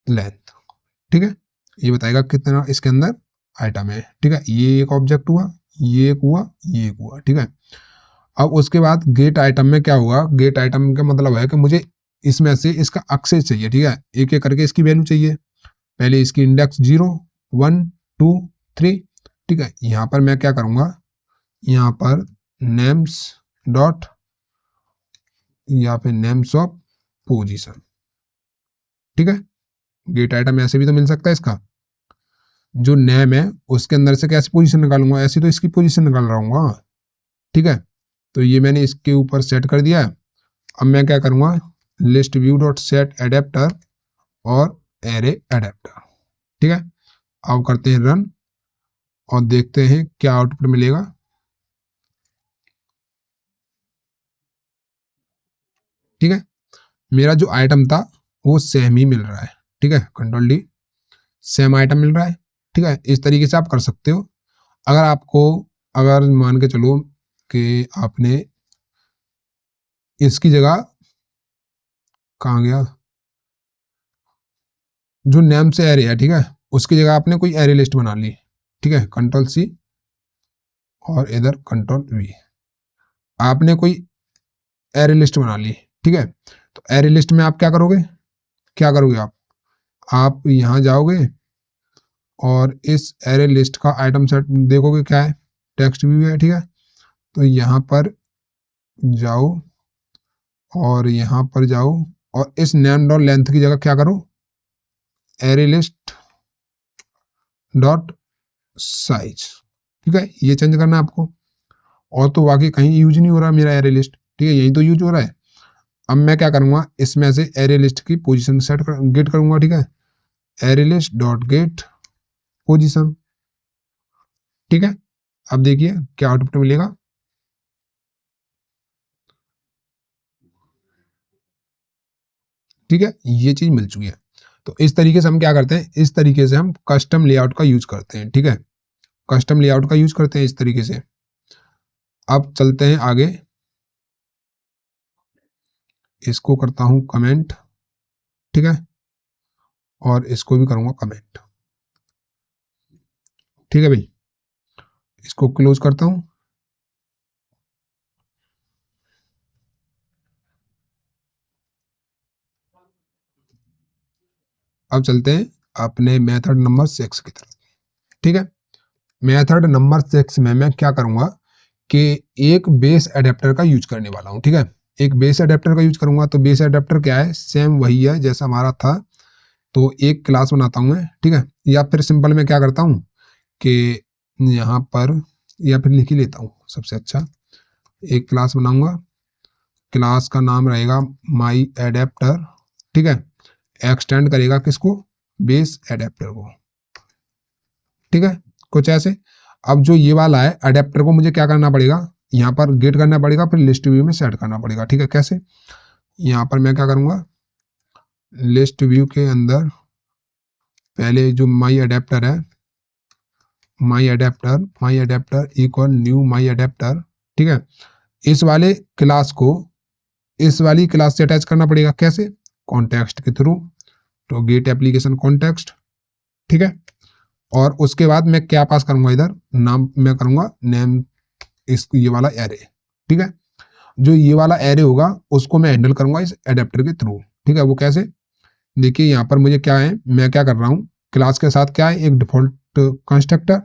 लेंथ। ठीक है, ये बताएगा कितना इसके अंदर आइटम है। ठीक है, ये एक ऑब्जेक्ट हुआ, ये एक हुआ, ये एक हुआ। ठीक है, अब उसके बाद गेट आइटम में क्या हुआ, गेट आइटम का मतलब है कि मुझे इसमें से इसका एक्सेस चाहिए। ठीक है, एक एक करके इसकी वैल्यू चाहिए, पहले इसकी इंडेक्स 0 1 2 3, ठीक है। यहाँ पर मैं क्या करूँगा, यहाँ पर नेम्स डॉट या फिर नेम्स ऑफ पोजीशन, ठीक है। गेट आइटम ऐसे भी तो मिल सकता है इसका, जो नेम है उसके अंदर से कैसे पोजीशन निकालूंगा, ऐसी तो इसकी पोजीशन निकाल रहा हूँ, ठीक है। तो ये मैंने इसके ऊपर सेट कर दिया है। अब मैं क्या करूँगा, list view dot set adapter और एरे एडेप्टर, ठीक है। अब करते हैं रन और देखते हैं क्या आउटपुट मिलेगा। ठीक है, मेरा जो आइटम था वो सेम ही मिल रहा है, ठीक है। कंट्रोल डी, सेम आइटम मिल रहा है, ठीक है। इस तरीके से आप कर सकते हो। अगर आपको, अगर मान के चलो कि आपने इसकी जगह, कहाँ गया, जो नेम से एरे है, ठीक है, उसकी जगह आपने कोई एरे लिस्ट बना ली, ठीक है। कंट्रोल सी और इधर कंट्रोल वी, आपने कोई एरे लिस्ट बना ली, ठीक है। तो एरे लिस्ट में आप क्या करोगे, क्या करोगे आप यहाँ जाओगे और इस एरे लिस्ट का आइटम सेट देखोगे क्या है, टेक्स्ट व्यू है, ठीक है। तो यहाँ पर जाओ और यहाँ पर जाओ और इस नेम डॉट लेंथ की जगह क्या करो, एरे लिस्ट डॉट साइज, ठीक है। ये चेंज करना है आपको, और तो बाकी कहीं यूज नहीं हो रहा मेरा एरे लिस्ट, ठीक है, यही तो यूज हो रहा है। अब मैं क्या करूँगा, इसमें से एरे लिस्ट की पोजीशन सेट गेट करूँगा, ठीक है। Array list dot get position, ठीक है। अब देखिए क्या आउटपुट मिलेगा, ठीक है, ये चीज मिल चुकी है। तो इस तरीके से हम क्या करते हैं, इस तरीके से हम कस्टम लेआउट का यूज करते हैं, ठीक है। कस्टम लेआउट का यूज करते हैं इस तरीके से। अब चलते हैं आगे, इसको करता हूं कमेंट, ठीक है, और इसको भी करूंगा कमेंट, ठीक है भाई। इसको क्लोज करता हूं। अब चलते हैं अपने मेथड नंबर 6 की तरफ, ठीक है। मेथड नंबर 6 में मैं क्या करूंगा कि एक बेस एडेप्टर का यूज करने वाला हूं, ठीक है। एक बेस एडेप्टर का यूज करूंगा। तो बेस एडेप्टर क्या है, सेम वही है जैसा हमारा था। तो एक क्लास बनाता हूं मैं, ठीक है, या फिर सिंपल में क्या करता हूं कि यहाँ पर, या फिर लिख ही लेता हूँ सबसे अच्छा, एक क्लास बनाऊंगा, क्लास का नाम रहेगा माई एडेप्टर, ठीक है। एक्सटेंड करेगा किसको, बेस एडेप्टर को, ठीक है, कुछ ऐसे। अब जो ये वाला है एडेप्टर को मुझे क्या करना पड़ेगा, यहाँ पर गेट करना पड़ेगा, फिर लिस्ट व्यू में सेट करना पड़ेगा, ठीक है। कैसे, यहाँ पर मैं क्या करूँगा, लिस्ट व्यू के अंदर पहले जो माई एडेप्टर है, माई adapter equal new my adapter, ठीक है। इस वाले क्लास को इस वाली क्लास से अटैच करना पड़ेगा, कैसे, कॉन्टेक्स्ट के थ्रू। तो गेट एप्लीकेशन कॉन्टेक्स्ट, ठीक है। और उसके बाद मैं क्या पास करूंगा, इधर नाम मैं करूंगा नेम, इस ये वाला एरे, ठीक है। जो ये वाला एरे होगा उसको मैं हैंडल करूंगा इस एडेप्टर के थ्रू, ठीक है। वो कैसे, देखिए यहाँ पर मुझे क्या है, मैं क्या कर रहा हूँ, क्लास के साथ क्या है, एक डिफॉल्ट कंस्ट्रक्टर।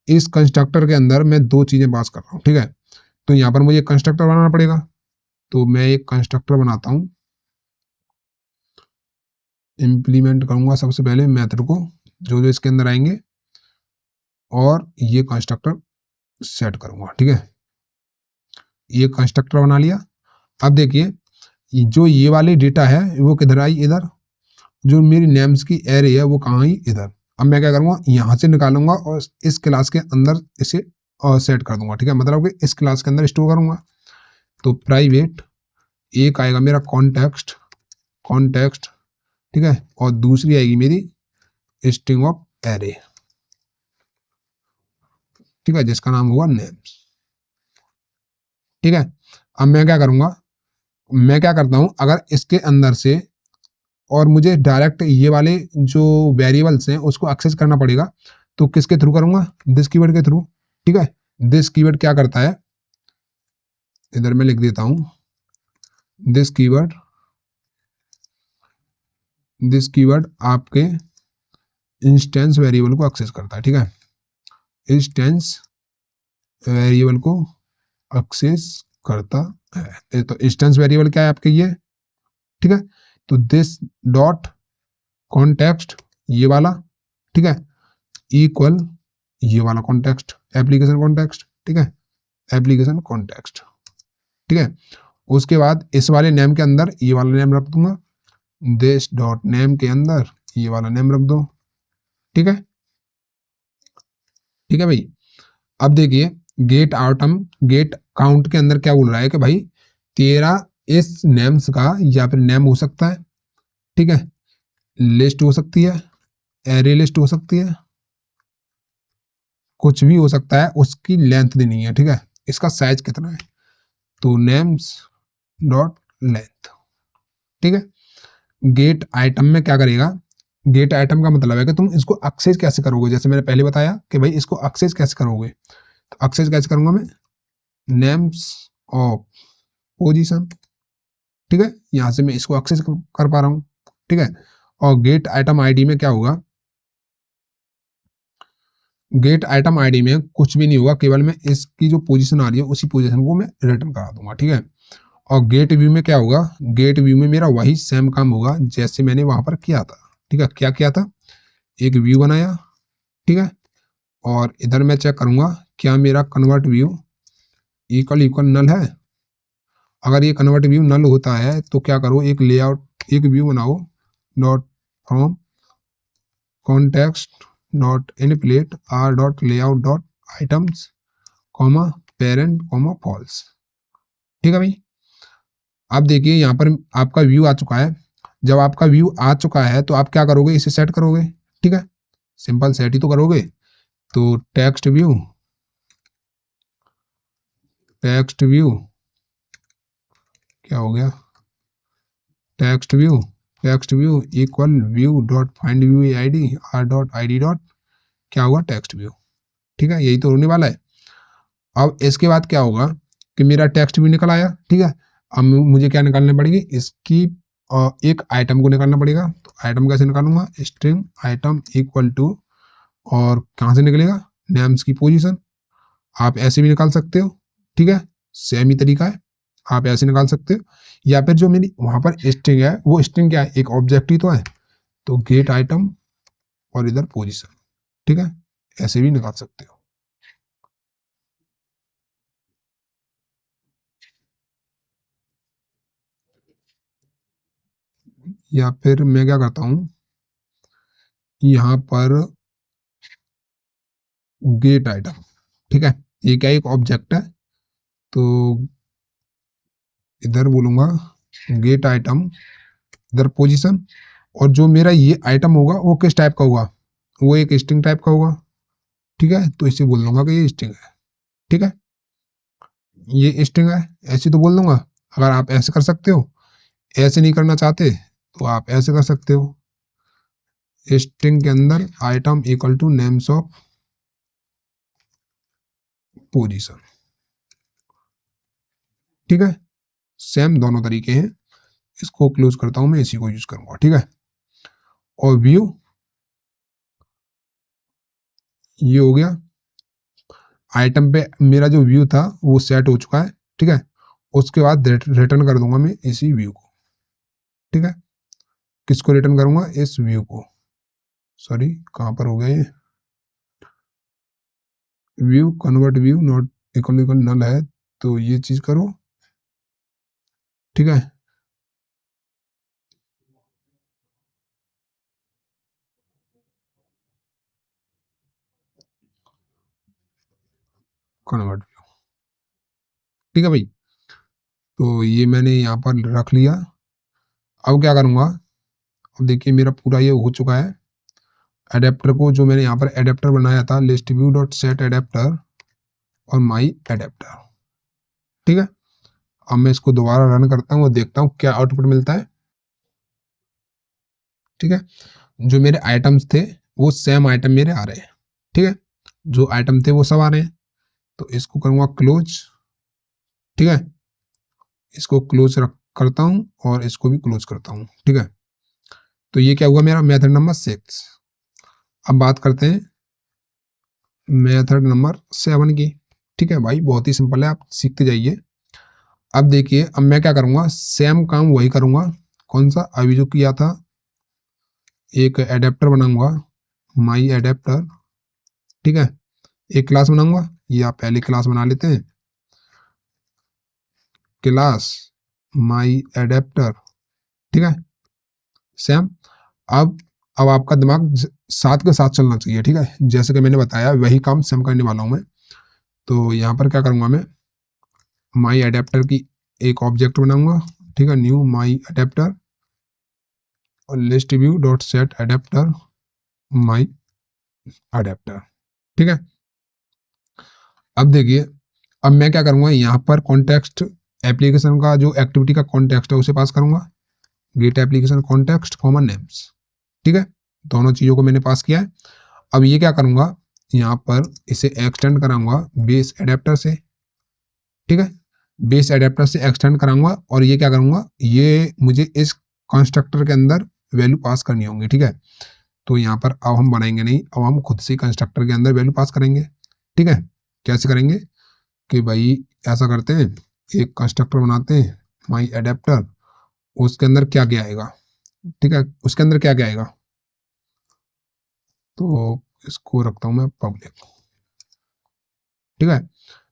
इस कंस्ट्रक्टर के अंदर मैं दो चीजें पास कर रहा हूँ, ठीक है। तो यहाँ पर मुझे कंस्ट्रक्टर बनाना पड़ेगा। तो मैं एक कंस्ट्रक्टर बनाता हूँ, इम्प्लीमेंट करूंगा सबसे पहले मेथड को, जो जो इसके अंदर आएंगे, और ये कंस्ट्रक्टर सेट करूंगा, ठीक है। ये कंस्ट्रक्टर बना लिया। अब देखिए जो ये वाली डेटा है वो किधर आई, इधर। जो मेरी नेम्स की एरे है वो कहाँ आई, इधर। अब मैं क्या करूँगा, यहाँ से निकालूंगा और इस क्लास के अंदर इसे सेट कर दूंगा, ठीक है। मतलब कि इस क्लास के अंदर स्टोर करूंगा। तो प्राइवेट एक आएगा मेरा कॉन्टेक्स्ट, ठीक है, और दूसरी आएगी मेरी स्ट्रिंग ऑफ एरे, ठीक है, जिसका नाम होगा नेम्स, ठीक है। अब मैं क्या करूंगा, मैं क्या करता हूं, अगर इसके अंदर से और मुझे डायरेक्ट ये वाले जो वेरिएबल्स हैं उसको एक्सेस करना पड़ेगा, तो किसके थ्रू करूंगा, दिस कीवर्ड के थ्रू, ठीक है। दिस कीवर्ड क्या करता है, इधर मैं लिख देता हूं, दिस कीवर्ड आपके इंस्टेंस वेरिएबल को एक्सेस करता है, ठीक है। इंस्टेंस वेरिएबल को एक्सेस करता है। तो इंस्टेंस वेरिएबल क्या है आपके ये, ठीक है। तो दिस डॉट कॉन्टेक्स्ट ये वाला, ठीक है, इक्वल ये वाला कॉन्टेक्स्ट एप्लीकेशन कॉन्टेक्स्ट, ठीक है, एप्लीकेशन कॉन्टेक्स्ट, ठीक है। उसके बाद इस वाले नेम के अंदर ये वाला नेम रख दूंगा, दिस डॉट नेम के अंदर ये वाला नेम रख दो, ठीक है, ठीक है भाई। अब देखिए गेट आइटम गेट काउंट के अंदर क्या बोल रहा है कि भाई तेरा इस नेम्स का या फिर नेम हो सकता है, ठीक है, लिस्ट हो सकती है, एरे लिस्ट हो सकती है, कुछ भी हो सकता है, उसकी लेंथ देनी है, ठीक है, इसका साइज कितना है, तो नेम्स डॉट लेंथ, ठीक है। गेट आइटम में क्या करेगा, गेट आइटम का मतलब है कि तुम इसको एक्सेस कैसे करोगे, जैसे मैंने पहले बताया कि भाई इसको एक्सेस कैसे करोगे, तो एक्सेस कैसे करूंगा मैं, नेम्स ऑफ पोजीशन, ठीक है, यहां से मैं इसको एक्सेस कर पा रहा हूं, ठीक है। और गेट आइटम आईडी में क्या होगा, गेट आइटम आईडी में कुछ भी नहीं होगा, केवल मैं इसकी जो पोजीशन आ रही है उसी पोजीशन को मैं रिटर्न करा दूंगा, ठीक है। और गेट व्यू में क्या होगा, गेट व्यू में मेरा वही सेम काम होगा जैसे मैंने वहां पर किया था, ठीक है। क्या किया था, एक व्यू बनाया, ठीक है, और इधर मैं चेक करूंगा क्या मेरा convert view equal equal null है। अगर ये कन्वर्ट व्यू नल होता है तो क्या करो, एक लेआउट एक व्यू बनाओ, dot from context dot inflate R dot layout dot items comma parent comma false, ठीक है भाई। अब देखिए यहाँ पर आपका व्यू आ चुका है, जब आपका व्यू आ चुका है तो आप क्या करोगे, इसे सेट करोगे, ठीक है, सिंपल सेट ही तो करोगे। तो टेक्स्ट व्यू क्या हो गया, text view equal view dot find view ID R dot ID dot क्या होगा, टेक्स्ट व्यू, ठीक है, यही तो होने वाला है। अब इसके बाद क्या होगा कि मेरा टेक्स्ट व्यू निकल आया, ठीक है। अब मुझे क्या निकालनी पड़ेगी, इसकी एक आइटम को निकालना पड़ेगा। तो आइटम कैसे निकालूंगा, स्ट्रिंग आइटम इक्वल टू, और कहाँ से निकलेगा, नेम्स की पोजीशन। आप ऐसे भी निकाल सकते हो, ठीक है, सेम ही तरीका है, आप ऐसे निकाल सकते हो। या फिर जो मेरी वहां पर स्ट्रिंग है वो स्ट्रिंग क्या है, एक ऑब्जेक्ट ही तो है, तो गेट आइटम और इधर पोजीशन, ठीक है, ऐसे भी निकाल सकते हो। या फिर मैं क्या करता हूँ, यहाँ पर गेट आइटम, ठीक है, ये क्या एक ऑब्जेक्ट है, तो इधर बोलूंगा गेट आइटम, इधर पोजीशन, और जो मेरा ये आइटम होगा वो किस टाइप का होगा, वो एक स्ट्रिंग टाइप का होगा, ठीक है, तो इसे बोल दूंगा कि ये स्ट्रिंग है, ठीक है, ये स्ट्रिंग है, ऐसे तो बोल दूंगा। अगर आप ऐसे कर सकते हो, ऐसे नहीं करना चाहते तो आप ऐसे कर सकते हो, स्ट्रिंग के अंदर item equal two names of position, ठीक है, सेम दोनों तरीके हैं। इसको क्लोज करता हूं, मैं इसी को यूज करूंगा, ठीक है। और व्यू ये हो गया, आइटम पे मेरा जो व्यू था वो सेट हो चुका है, ठीक है। उसके बाद रिटर्न कर दूंगा मैं इसी व्यू को, ठीक है, किसको रिटर्न करूंगा, इस व्यू को, सॉरी कहां पर हो गया ये, view convert view not equal equal null है, तो ये चीज करो, ठीक है, कन्वर्ट व्यू, ठीक है भाई। तो ये मैंने यहाँ पर रख लिया। अब क्या करूंगा, अब देखिए मेरा पूरा ये हो चुका है। एडेप्टर को जो मैंने यहाँ पर एडेप्टर बनाया था, list view dot set adapter और माई एडेप्टर, ठीक है। अब मैं इसको दोबारा रन करता हूँ और देखता हूँ क्या आउटपुट मिलता है, ठीक है। जो मेरे आइटम्स थे वो सेम आइटम मेरे आ रहे हैं, ठीक है, जो आइटम थे वो सब आ रहे हैं। तो इसको करूँगा क्लोज, ठीक है, इसको क्लोज रख करता हूँ और इसको भी क्लोज करता हूँ, ठीक है। तो ये क्या हुआ, मेरा मेथड नंबर 6। अब बात करते हैं मेथड नंबर 7 की। ठीक है भाई, बहुत ही सिंपल है, आप सीखते जाइए। अब देखिए, अब मैं क्या करूंगा, सेम काम वही करूंगा। कौन सा अभी जो किया था, एक एडेप्टर बनाऊंगा, माई एडेप्टर। ठीक है, एक क्लास बनाऊंगा, ये आप पहले क्लास बना लेते हैं, क्लास माई एडेप्टर। ठीक है, सेम। अब अब आपका दिमाग साथ के साथ चलना चाहिए। ठीक है, जैसे कि मैंने बताया वही काम सेम करने वाला हूं मैं। तो यहाँ पर क्या करूंगा मैं, माई एडेप्टर की एक ऑब्जेक्ट बनाऊंगा। ठीक है, न्यू माई एडेप्टर और list view dot set adapter my adapter. ठीक है, अब देखिए, अब मैं क्या करूंगा, यहाँ पर कॉन्टेक्स्ट एप्लीकेशन का जो एक्टिविटी का कॉन्टेक्स्ट है उसे पास करूंगा, get application context common names. ठीक है, दोनों चीजों को मैंने पास किया है। अब ये क्या करूंगा, यहाँ पर इसे एक्सटेंड कराऊंगा बेस एडेप्टर से। ठीक है, बेस एडेप्टर से एक्सटेंड कराऊंगा, और ये क्या करूंगा, ये मुझे इस कंस्ट्रक्टर के अंदर वैल्यू पास करनी होंगी। ठीक है, तो यहाँ पर अब हम बनाएंगे नहीं, अब हम खुद से कंस्ट्रक्टर के अंदर वैल्यू पास करेंगे। ठीक है, कैसे करेंगे कि भाई ऐसा करते हैं, एक कंस्ट्रक्टर बनाते हैं माई एडेप्टर, उसके अंदर क्या क्या आएगा। ठीक है, उसके अंदर क्या क्या आएगा, तो इसको रखता हूं मैं पब्लिक। ठीक है,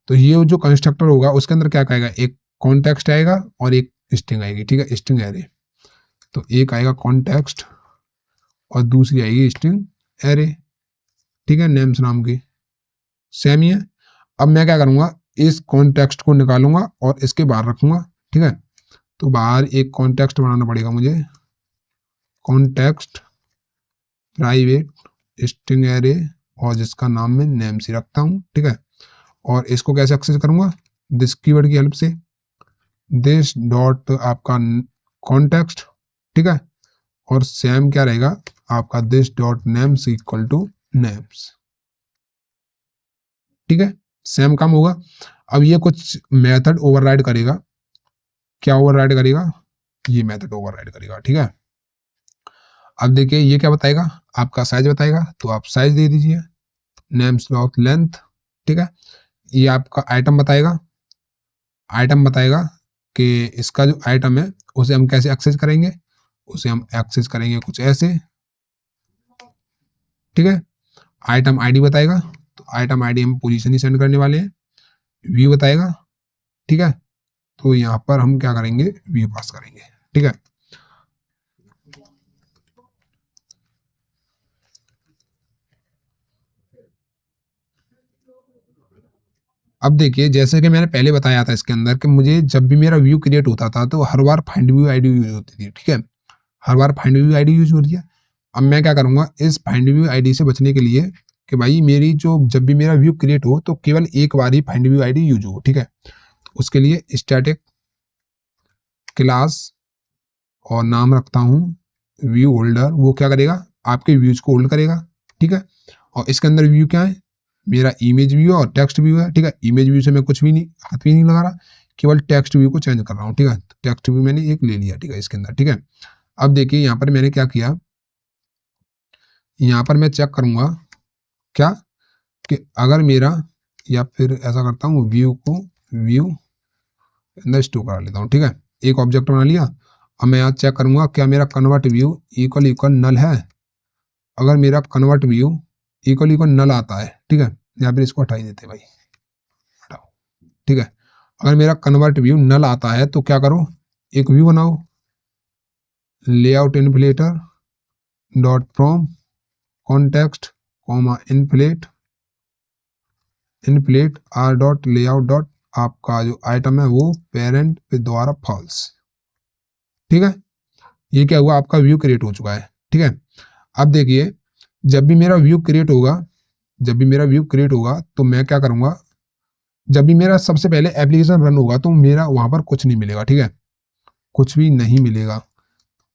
तो ये जो कंस्ट्रक्टर होगा उसके अंदर क्या क्या आएगा, एक कॉन्टेक्स्ट आएगा और एक स्ट्रिंग आएगी। ठीक है, स्ट्रिंग एरे। तो एक आएगा कॉन्टेक्स्ट और दूसरी आएगी स्ट्रिंग एरे। ठीक है, नेम्स नाम की सेम ही है। अब मैं क्या करूंगा, इस कॉन्टेक्स्ट को निकालूंगा और इसके बाहर रखूंगा। ठीक है, तो बाहर एक कॉन्टेक्स्ट बनाना पड़ेगा मुझे, कॉन्टेक्स्ट प्राइवेट स्ट्रिंग एरे, और जिसका नाम मैं नेम से रखता हूं। ठीक है, और इसको कैसे एक्सेस करूंगा, दिस कीवर्ड की हेल्प से, दिस डॉट आपका कॉन्टेक्स्ट। ठीक है, और सेम क्या रहेगा आपका, this dot names equal two names. ठीक है, सेम काम होगा। अब ये कुछ मेथड ओवरराइड करेगा, क्या ओवरराइड करेगा, ये मेथड ओवरराइड करेगा। ठीक है, अब देखिए ये क्या बताएगा, आपका साइज बताएगा, तो आप साइज दे दीजिए, नेम्स डॉट लेंथ। ठीक है, ये आपका आइटम बताएगा, आइटम बताएगा कि इसका जो आइटम है उसे हम कैसे एक्सेस करेंगे, उसे हम एक्सेस करेंगे कुछ ऐसे। ठीक है, आइटम आईडी बताएगा, तो आइटम आईडी हम पोजीशन ही सेंड करने वाले हैं। व्यू बताएगा। ठीक है, तो यहाँ पर हम क्या करेंगे, व्यू पास करेंगे। ठीक है, अब देखिए जैसे कि मैंने पहले बताया था इसके अंदर कि मुझे जब भी मेरा व्यू क्रिएट होता था तो हर बार फाइंड व्यू आईडी यूज होती थी। ठीक है, हर बार फाइंड व्यू आईडी यूज हो रही है। अब मैं क्या करूंगा, इस फाइंड व्यू आईडी से बचने के लिए कि भाई मेरी जो जब भी मेरा व्यू क्रिएट हो तो केवल एक बार ही फाइंड व्यू आईडी यूज हो। ठीक है, उसके लिए स्टैटिक क्लास और नाम रखता हूँ व्यू होल्डर, वो क्या करेगा, आपके व्यूज को होल्ड करेगा। ठीक है, और इसके अंदर व्यू क्या है, मेरा इमेज व्यू और टेक्स्ट व्यू है। ठीक है, इमेज व्यू से मैं कुछ भी नहीं, हाथ भी नहीं लगा रहा, केवल टेक्स्ट व्यू को चेंज कर रहा हूँ। ठीक है, टेक्स्ट व्यू मैंने एक ले लिया। ठीक है, इसके अंदर। ठीक है, अब देखिए यहाँ पर मैंने क्या किया, यहाँ पर मैं चेक करूंगा क्या, कि अगर मेरा, या फिर ऐसा करता हूँ व्यू को व्यू अंदर स्टोर करा लेता हूँ। ठीक है, एक ऑब्जेक्ट बना लिया। अब मैं यहाँ चेक करूंगा क्या मेरा convert view equal equal null है। अगर मेरा कन्वर्ट व्यू इक्वल इक्वल नल आता है, ठीक है, यहाँ पर इसको हटा ही देते भाई, हटाओ। ठीक है, अगर मेरा कन्वर्ट व्यू नल आता है तो क्या करो, एक व्यू बनाओ, layout inflater dot from context comma inflate, inflate R dot layout dot आपका जो आइटम है वो पेरेंट पे द्वारा फॉल्स। ठीक है, ये क्या हुआ, आपका व्यू क्रिएट हो चुका है। ठीक है, अब देखिए जब भी मेरा व्यू क्रिएट होगा, जब भी मेरा व्यू क्रिएट होगा तो मैं क्या करूंगा, जब भी मेरा सबसे पहले एप्लीकेशन रन होगा तो मेरा वहां पर कुछ नहीं मिलेगा। ठीक है, कुछ भी नहीं मिलेगा।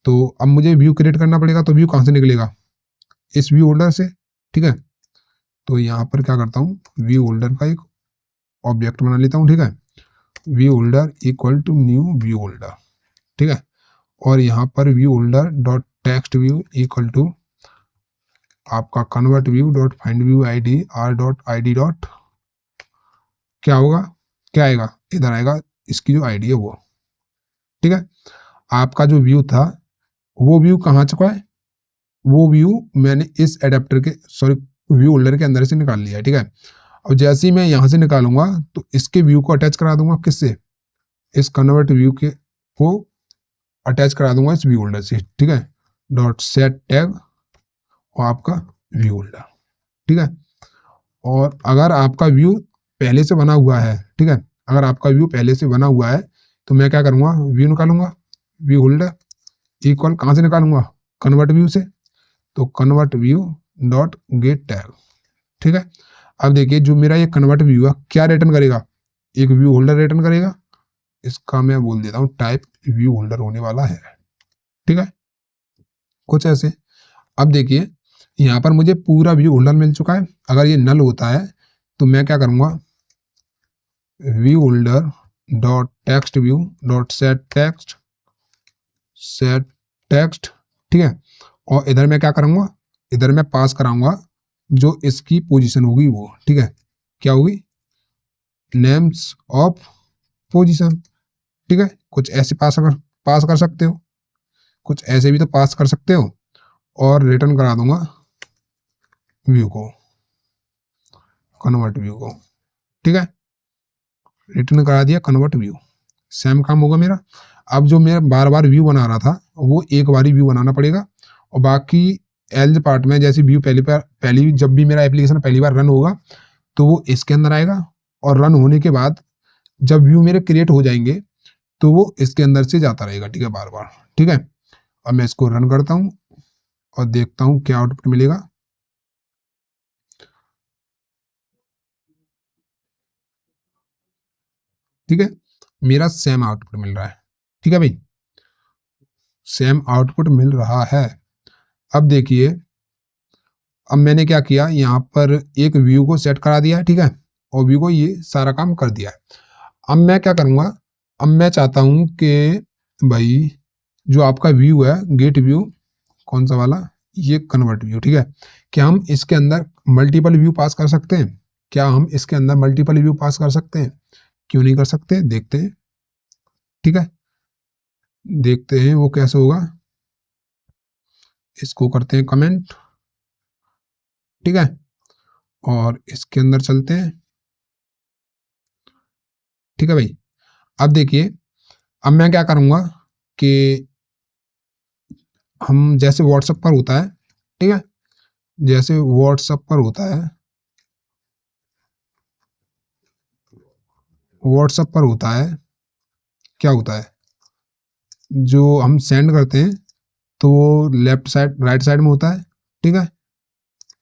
तो अब मुझे व्यू क्रिएट करना पड़ेगा, तो व्यू कहाँ से निकलेगा, इस व्यू होल्डर से। ठीक है, तो यहाँ पर क्या करता हूँ, व्यू होल्डर का एक ऑब्जेक्ट बना लेता हूँ। ठीक है, view holder equal to new view holder. ठीक है, और यहाँ पर view holder dot text view equal to आपका convert view dot find view ID R dot ID dot क्या होगा, क्या आएगा, इधर आएगा इसकी जो आईडी है वो। ठीक है, आपका जो व्यू था वो व्यू कहाँ चुका है, वो व्यू मैंने इस एडेप्टर के सॉरी व्यू होल्डर के अंदर से निकाल लिया है। ठीक है, अब जैसे ही मैं यहाँ से निकालूंगा तो इसके व्यू को अटैच करा दूंगा किससे, इस कन्वर्ट व्यू के को अटैच करा दूंगा इस व्यू होल्डर से। ठीक है, डॉट सेट टैग और आपका व्यू होल्डर। ठीक है, और अगर आपका व्यू पहले से बना हुआ है, ठीक है, अगर आपका व्यू पहले से बना हुआ है तो मैं क्या करूंगा, व्यू निकालूंगा, व्यू होल्डर इक्वल कहाँ से निकालूंगा, कन्वर्ट व्यू से, तो convert view dot gate tag. ठीक है, अब देखिए जो मेरा ये कन्वर्ट व्यू है क्या रिटर्न करेगा, एक व्यू होल्डर रिटर्न करेगा, इसका मैं बोल देता हूँ टाइप व्यू होल्डर होने वाला है। ठीक है, कुछ ऐसे। अब देखिए यहाँ पर मुझे पूरा व्यू होल्डर मिल चुका है। अगर ये नल होता है तो मैं क्या करूँगा, view holder dot text view dot set text. ठीक है, और इधर मैं क्या करूँगा, इधर मैं पास कराऊंगा जो इसकी पोजीशन होगी वो। ठीक है, क्या होगी, नेम्स ऑफ पोजीशन। ठीक है, कुछ ऐसे पास कर सकते हो, कुछ ऐसे भी तो पास कर सकते हो, और रिटर्न करा दूंगा व्यू को, कन्वर्ट व्यू को। ठीक है, रिटर्न करा दिया कन्वर्ट व्यू, सेम काम होगा मेरा। अब जो मैं बार बार व्यू बना रहा था वो एक बार ही व्यू बनाना पड़ेगा, और बाकी एल्ज पार्ट में जैसे व्यू पहली जब भी मेरा एप्लीकेशन पहली बार रन होगा तो वो इसके अंदर आएगा, और रन होने के बाद जब व्यू मेरे क्रिएट हो जाएंगे तो वो इसके अंदर से जाता रहेगा। ठीक है, बार बार। ठीक है, अब मैं इसको रन करता हूँ और देखता हूँ क्या आउटपुट मिलेगा। ठीक है, मेरा सेम आउटपुट मिल रहा है। ठीक है भाई, सेम आउटपुट मिल रहा है। अब देखिए, अब मैंने क्या किया, यहाँ पर एक व्यू को सेट करा दिया है। ठीक है, और व्यू को ये सारा काम कर दिया है। अब मैं क्या करूँगा, अब मैं चाहता हूँ कि भाई जो आपका व्यू है गेट व्यू कौन सा वाला, ये कन्वर्ट व्यू। ठीक है, क्या हम इसके अंदर मल्टीपल व्यू पास कर सकते हैं, क्या हम इसके अंदर मल्टीपल व्यू पास कर सकते हैं, क्यों नहीं कर सकते, देखते हैं। ठीक है, देखते हैं वो कैसे होगा, इसको करते हैं कमेंट। ठीक है, और इसके अंदर चलते हैं। ठीक है भाई, अब देखिए, अब मैं क्या करूँगा कि हम जैसे व्हाट्सएप पर होता है, ठीक है, जैसे व्हाट्सएप पर होता है, व्हाट्सएप पर होता है, क्या होता है, जो हम सेंड करते हैं तो वो लेफ्ट साइड राइट साइड में होता है। ठीक है,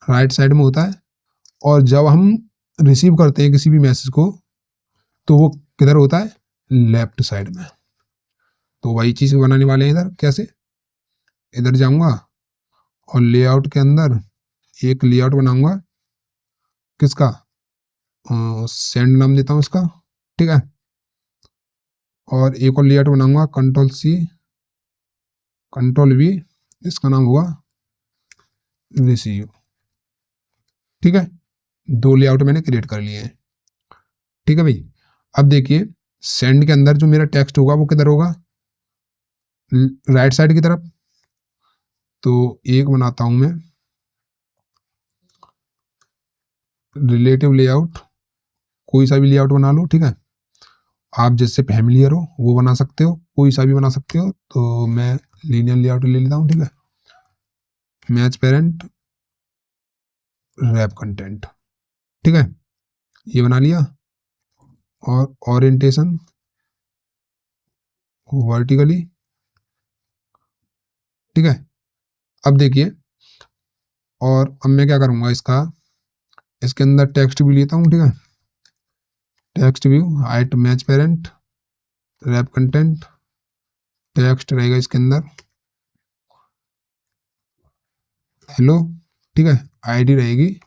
राइट साइड में होता है, और जब हम रिसीव करते हैं किसी भी मैसेज को तो वो किधर होता है, लेफ्ट साइड में। तो वही चीज़ बनाने वाले हैं इधर। कैसे, इधर जाऊंगा और लेआउट के अंदर एक लेआउट बनाऊंगा, किसका, सेंड नाम देता हूँ इसका। ठीक है, और एक और लेआउट बनाऊंगा, कंट्रोल सी कंट्रोल वी, इसका नाम होगा रिसीव। ठीक है, दो लेआउट मैंने क्रिएट कर लिए हैं। ठीक है भाई, अब देखिए सेंड के अंदर जो मेरा टेक्स्ट होगा वो किधर होगा, राइट साइड की तरफ। तो एक बनाता हूं मैं रिलेटिव लेआउट, कोई सा भी लेआउट बना लो। ठीक है, आप जिससे फैमिलियर हो वो बना सकते हो, कोई सा भी बना सकते हो। तो मैं लीनियर लेआउट ले लेता हूँ। ठीक है, मैच पेरेंट रैप कंटेंट। ठीक है, ये बना लिया, और ओरिएंटेशन वर्टिकली। ठीक है, अब देखिए, और अब मैं क्या करूँगा, इसके अंदर टेक्स्ट भी लेता हूँ। ठीक है, text view height match parent wrap content, text रहेगा इसके अंदर हेलो। ठीक है, आईडी रहेगी,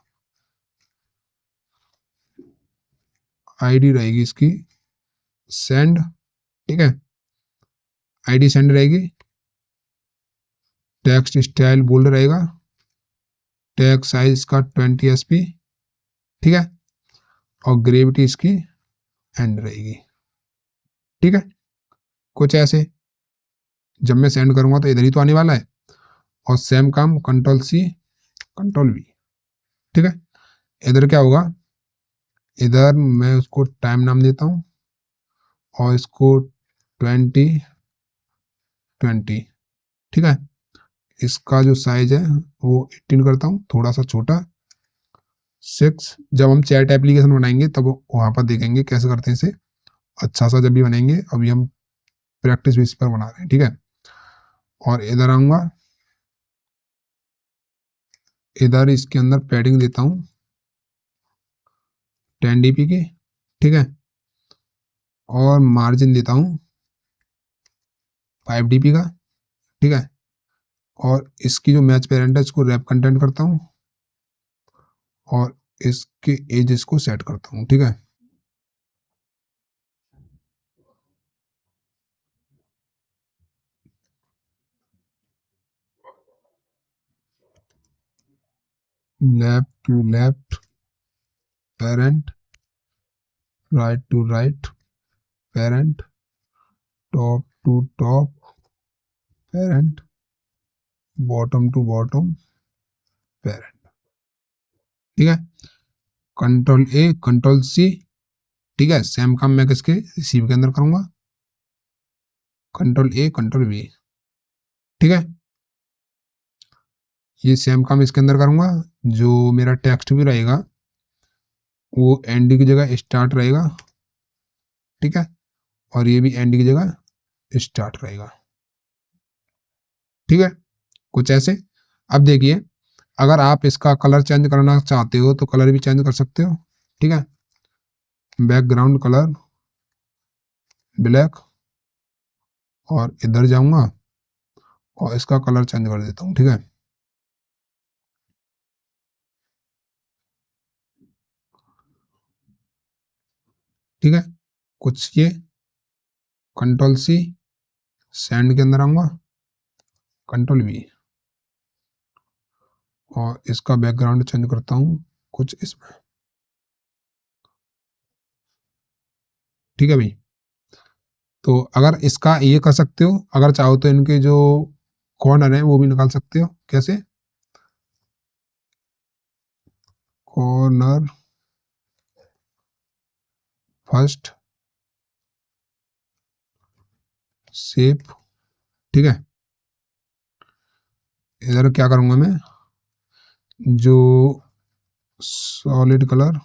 आईडी रहेगी इसकी सेंड। ठीक है, आईडी सेंड रहेगी, टेक्स्ट स्टाइल बोल्ड रहेगा, टैग साइज इसका 20 SP, ठीक है, और ग्रेविटी इसकी एंड रहेगी, ठीक है। कुछ ऐसे जब मैं सेंड करूंगा तो इधर ही तो आने वाला है, और सेम काम Ctrl+C Ctrl+V, ठीक है। इधर क्या होगा, इधर मैं उसको टाइम नाम देता हूं और इसको 2020, ठीक है। इसका जो साइज है वो 18 करता हूँ, थोड़ा सा छोटा 6। जब हम चैट एप्लीकेशन बनाएंगे तब वहां पर देखेंगे कैसे करते हैं इसे, अच्छा सा जब भी बनाएंगे, अभी हम प्रैक्टिस बेस पर बना रहे हैं, ठीक है। और इधर आऊंगा, इधर इसके अंदर पैडिंग देता हूँ 10 dp की, ठीक है, और मार्जिन देता हूँ 5 dp का, ठीक है। और इसकी जो मैच पेरेंट है इसको रैप कंटेंट करता हूँ और इसके एजेस को सेट करता हूँ, ठीक है। Left to left parent, right to right parent, top to top parent, bottom to bottom parent, ठीक है। Ctrl+A Ctrl+C, ठीक है। सेम काम मैं किसके रिसीव के अंदर करूंगा, Ctrl+A Ctrl+V, ठीक है। ये सेम काम इसके अंदर करूंगा, जो मेरा टेक्स्ट भी रहेगा वो एंड की जगह स्टार्ट रहेगा, ठीक है, और ये भी एंड की जगह स्टार्ट रहेगा, ठीक है। कुछ ऐसे। अब देखिए, अगर आप इसका कलर चेंज करना चाहते हो तो कलर भी चेंज कर सकते हो, ठीक है। बैकग्राउंड कलर ब्लैक, और इधर जाऊंगा और इसका कलर चेंज कर देता हूँ, ठीक है। ठीक है, कुछ ये Ctrl+C, सेंड के अंदर आऊंगा Ctrl+V, और इसका बैकग्राउंड चेंज करता हूँ कुछ इसमें, ठीक है भाई। तो अगर इसका ये कर सकते हो, अगर चाहो तो इनके जो कॉर्नर है वो भी निकाल सकते हो, कैसे, कॉर्नर फर्स्ट शेप, ठीक है। इधर क्या करूंगा मैं, जो सॉलिड कलर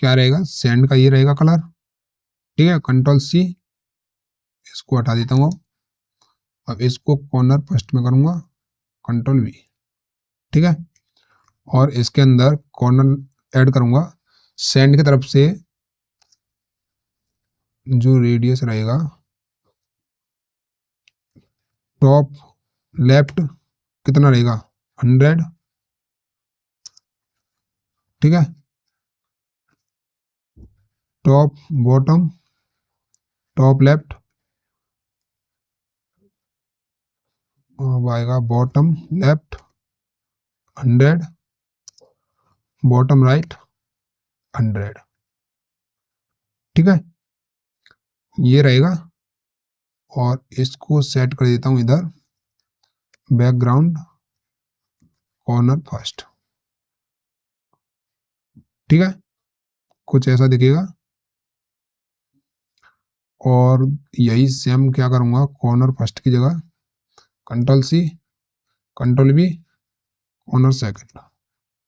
क्या रहेगा, सैंड का ये रहेगा कलर, ठीक है। Ctrl+C, इसको हटा देता हूँ। अब इसको कॉर्नर फर्स्ट में करूंगा Ctrl+V, ठीक है। और इसके अंदर कॉर्नर ऐड करूंगा, सैंड की तरफ से जो रेडियस रहेगा टॉप लेफ्ट कितना रहेगा 100, ठीक है। टॉप बॉटम, टॉप लेफ्ट, अब आएगा बॉटम लेफ्ट 100, बॉटम राइट 100, ठीक है, ये रहेगा। और इसको सेट कर देता हूं इधर, बैकग्राउंड कॉर्नर फर्स्ट, ठीक है। कुछ ऐसा दिखेगा। और यही सेम क्या करूंगा, कॉर्नर फर्स्ट की जगह Ctrl+C Ctrl+V कॉर्नर सेकंड,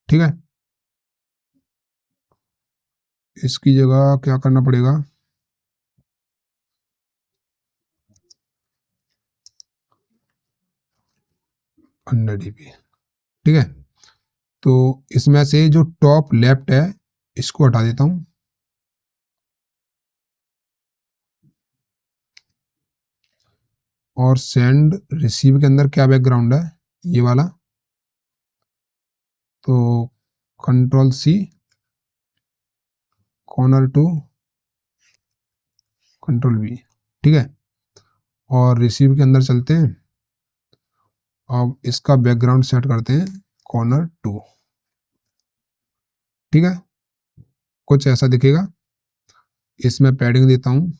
ठीक है। इसकी जगह क्या करना पड़ेगा, 100 dp, ठीक है। तो इसमें से जो टॉप लेफ्ट है इसको हटा देता हूं, और सेंड रिसीव के अंदर क्या बैकग्राउंड है, ये वाला, तो Ctrl+C corner to, control V, ठीक है। और रिसीव के अंदर चलते हैं, अब इसका बैकग्राउंड सेट करते हैं कॉर्नर टू, ठीक है। कुछ ऐसा दिखेगा, इसमें पैडिंग देता हूं,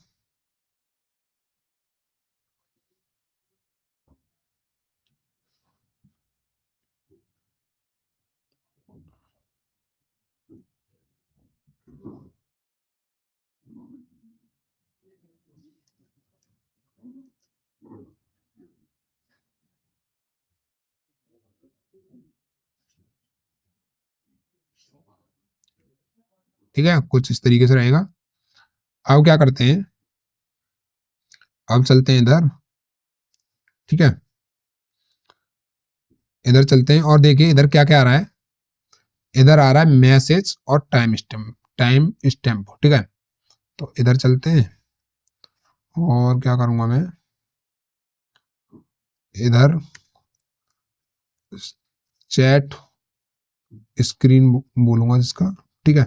ठीक है। कुछ इस तरीके से रहेगा। अब क्या करते हैं, अब चलते हैं इधर, ठीक है। इधर चलते हैं और देखिए इधर क्या क्या आ रहा है, इधर आ रहा है मैसेज और टाइम स्टैम्प, टाइम स्टैम्प, ठीक है। तो इधर चलते हैं और क्या करूंगा मैं, इधर चैट स्क्रीन बोलूंगा जिसका, ठीक है,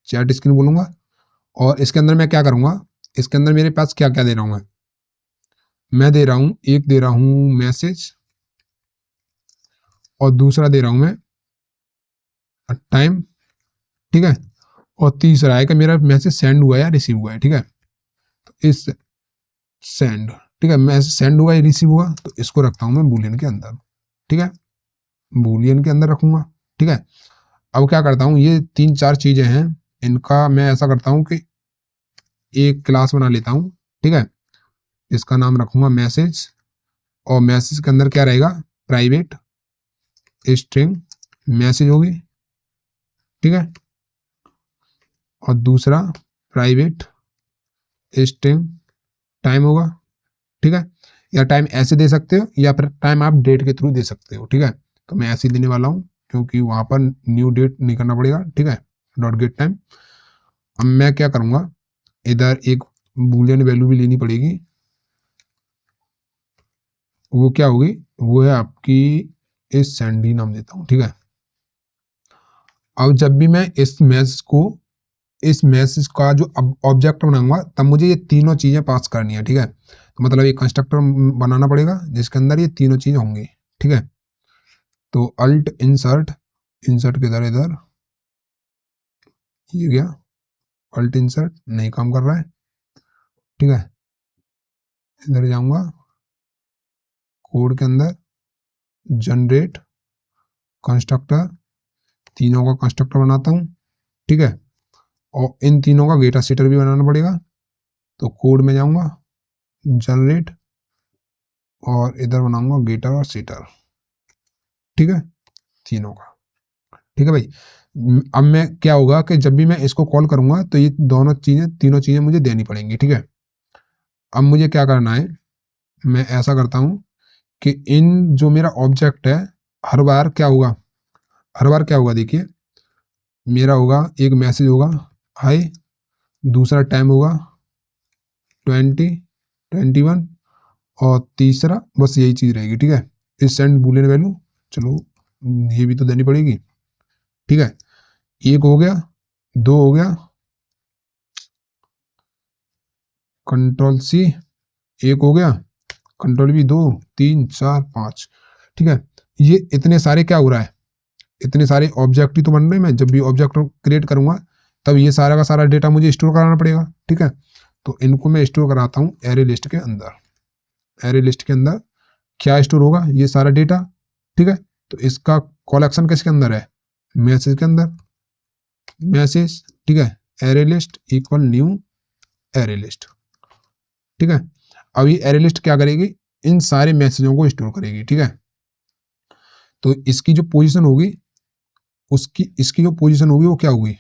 चैट स्क्रीन बोलूंगा। और इसके अंदर मैं क्या करूंगा, इसके अंदर मेरे पास क्या क्या दे रहा हूं मैं दे रहा हूं, एक दे रहा हूं मैसेज और दूसरा दे रहा हूं मैं टाइम, ठीक है। और तीसरा है कि मेरा मैसेज सेंड हुआ है या रिसीव हुआ है, ठीक है। तो इस सेंड, ठीक है, मैसेज सेंड हुआ या रिसीव हुआ, तो इसको रखता हूं मैं बूलियन के अंदर, ठीक है, बूलियन के अंदर रखूंगा, ठीक है। अब क्या करता हूं, ये 3-4 चीजें हैं, इनका मैं ऐसा करता हूं कि एक क्लास बना लेता हूं, ठीक है। इसका नाम रखूंगा मैसेज, और मैसेज के अंदर क्या रहेगा, प्राइवेट स्ट्रिंग मैसेज होगी, ठीक है। और दूसरा प्राइवेट स्ट्रिंग टाइम होगा, ठीक है। या टाइम ऐसे दे सकते हो या फिर टाइम आप डेट के थ्रू दे सकते हो, ठीक है। तो मैं ऐसे ही देने वाला हूँ क्योंकि वहां पर न्यू डेट नहीं करना पड़ेगा, ठीक है, डॉट गेट टाइम। अब मैं क्या करूंगा, इधर एक बूलियन वैल्यू भी लेनी पड़ेगी, वो क्या होगी, वो है आपकी इस सैंडी नाम देता हूँ, ठीक है। अब जब भी मैं इस मैसेज का जो ऑब्जेक्ट बनाऊंगा तब मुझे ये तीनों चीजें पास करनी है, ठीक है। तो मतलब एक कंस्ट्रक्टर बनाना पड़ेगा जिसके अंदर ये तीनों चीज होंगी, ठीक है। तो अल्ट इंसर्ट, इंसर्ट किधर, इधर ये गया, अल्ट इंसर्ट नहीं काम कर रहा है, ठीक है। इधर जाऊंगा कोड के अंदर, जनरेट कंस्ट्रक्टर, तीनों का कंस्ट्रक्टर बनाता हूँ, ठीक है। और इन तीनों का गेटा सीटर भी बनाना पड़ेगा, तो कोड में जाऊंगा, जनरेट, और इधर बनाऊंगा गेटर और सीटर, ठीक है, तीनों का, ठीक है भाई। अब मैं क्या होगा कि जब भी मैं इसको कॉल करूंगा तो ये दोनों चीजें, तीनों चीजें मुझे देनी पड़ेंगी, ठीक है। अब मुझे क्या करना है, मैं ऐसा करता हूं कि इन जो मेरा ऑब्जेक्ट है, हर बार क्या होगा, हर बार क्या होगा, देखिए मेरा होगा एक मैसेज होगा हाय, दूसरा टाइम होगा 2021, और तीसरा बस यही चीज रहेगी, ठीक है, इस सेंड बूलियन वैल्यू। चलो ये भी तो देनी पड़ेगी, ठीक है। एक हो गया, दो हो गया, कंट्रोल सी, एक हो गया, कंट्रोल भी 2, 3, 4, 5, ठीक है। ये इतने सारे क्या हो रहा है, इतने सारे ऑब्जेक्ट ही तो बन रहे हैं। मैं जब भी ऑब्जेक्ट क्रिएट करूंगा तब ये सारा का सारा डेटा मुझे स्टोर कराना पड़ेगा, ठीक है। तो इनको मैं स्टोर कराता हूँ एरे लिस्ट के अंदर। एरे लिस्ट के अंदर क्या स्टोर होगा, ये सारा डेटा, ठीक है। तो इसका कलेक्शन किसके अंदर है, मैसेज के अंदर, मैसेज, ठीक है, array list equal new array list, ठीक है। अब ये एरे लिस्ट क्या करेगी, इन सारे मैसेजों को स्टोर करेगी, ठीक है। तो इसकी जो पोजीशन होगी, उसकी इसकी जो पोजीशन होगी वो क्या होगी,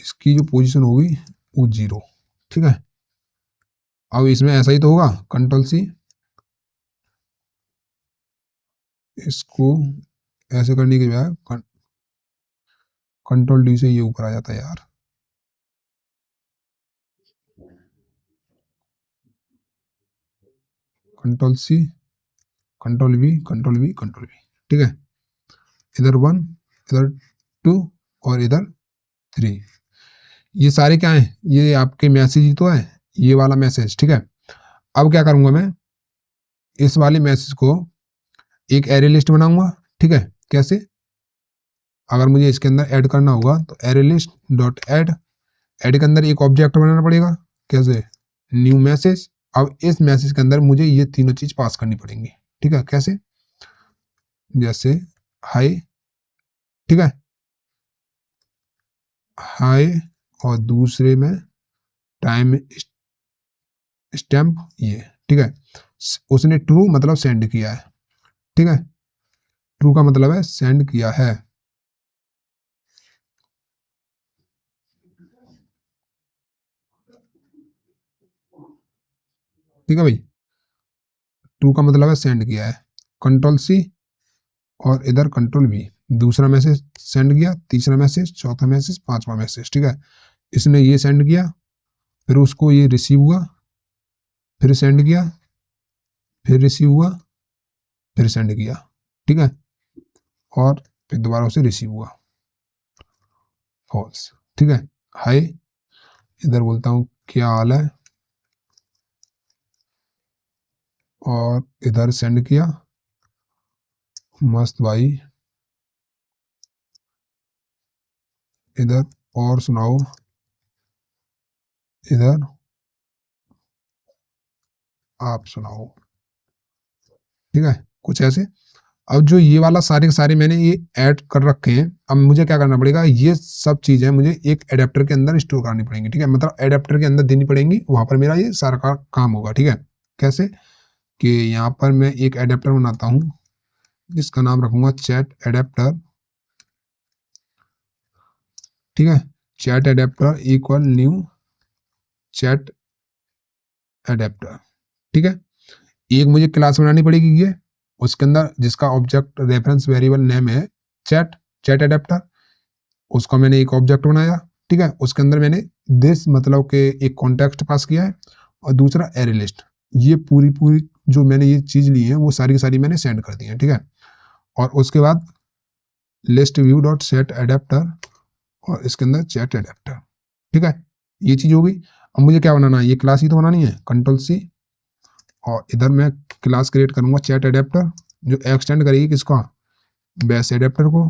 इसकी जो पोजीशन होगी वो 0, ठीक है। अब इसमें ऐसा ही तो होगा, कंट्रोल सी, इसको ऐसे करने के बाद कंट्रोल डी से ये ऊपर आ जाता है यार, control C, control V, control V, control V, ठीक है। इधर 1, इधर 2, और इधर 3। ये सारे क्या हैं, ये आपके मैसेज ही तो है, ये वाला मैसेज, ठीक है। अब क्या करूंगा मैं, इस वाले मैसेज को एक एरे लिस्ट बनाऊंगा, ठीक है। कैसे, अगर मुझे इसके अंदर ऐड करना होगा तो array list dot add, add के अंदर एक ऑब्जेक्ट बनाना पड़ेगा, कैसे, न्यू मैसेज। अब इस मैसेज के अंदर मुझे ये तीनों चीज पास करनी पड़ेंगी, ठीक है। कैसे, जैसे हाय, ठीक है, हाय, और दूसरे में टाइम स्टैम्प ये, ठीक है। उसने ट्रू मतलब सेंड किया है, ठीक है, ट्रू का मतलब है सेंड किया है। ठीक है भाई, ट्रू का मतलब है सेंड किया है। कंट्रोल सी और इधर कंट्रोल वी, दूसरा मैसेज सेंड किया, तीसरा मैसेज, चौथा मैसेज, पांचवा मैसेज, ठीक है। इसने ये सेंड किया, फिर उसको ये रिसीव हुआ, फिर सेंड किया, फिर रिसीव हुआ, फिर सेंड किया, ठीक है, और फिर दोबारा उसे रिसीव हुआ, फॉल्स, ठीक है। हाय, इधर बोलता हूँ क्या हाल है, और इधर सेंड किया, मस्त भाई, इधर और सुनाओ, इधर आप सुनाओ, ठीक है, कुछ ऐसे। अब जो ये वाला सारे के सारे मैंने ये ऐड कर रखे हैं, अब मुझे क्या करना पड़ेगा, ये सब चीजें मुझे एक एडेप्टर के अंदर स्टोर करनी पड़ेंगी, ठीक है, मतलब एडेप्टर के अंदर देनी पड़ेंगी, वहां पर मेरा ये सारा का काम होगा, ठीक है। कैसे, कि यहाँ पर मैं एक एडेप्टर बनाता हूँ जिसका नाम रखूंगा चैट एडेप्टर, ठीक है, chat adapter equal new chat adapter, ठीक है। एक मुझे क्लास बनानी पड़ेगी ये, उसके अंदर जिसका ऑब्जेक्ट रेफरेंस वेरिएबल नेम है चैट, चैट एडेप्टर, उसका मैंने एक ऑब्जेक्ट बनाया, ठीक है। उसके अंदर मैंने दिस मतलब के एक कॉन्टेक्स्ट पास किया है, और दूसरा एरे लिस्ट। ये पूरी पूरी जो मैंने ये चीज ली है वो सारी की सारी मैंने सेंड कर दी है, ठीक है। और उसके बाद list view dot set adapter, और इसके अंदर चैट एडेप्टर, ठीक है। ये चीज हो गई। अब मुझे क्या बनाना है, ये क्लास ही तो बनानी है, कंट्रोल सी, और इधर मैं क्लास क्रिएट करूंगा चैट एडेप्टर, जो एक्सटेंड करेगी किसका, बेस एडेप्टर को,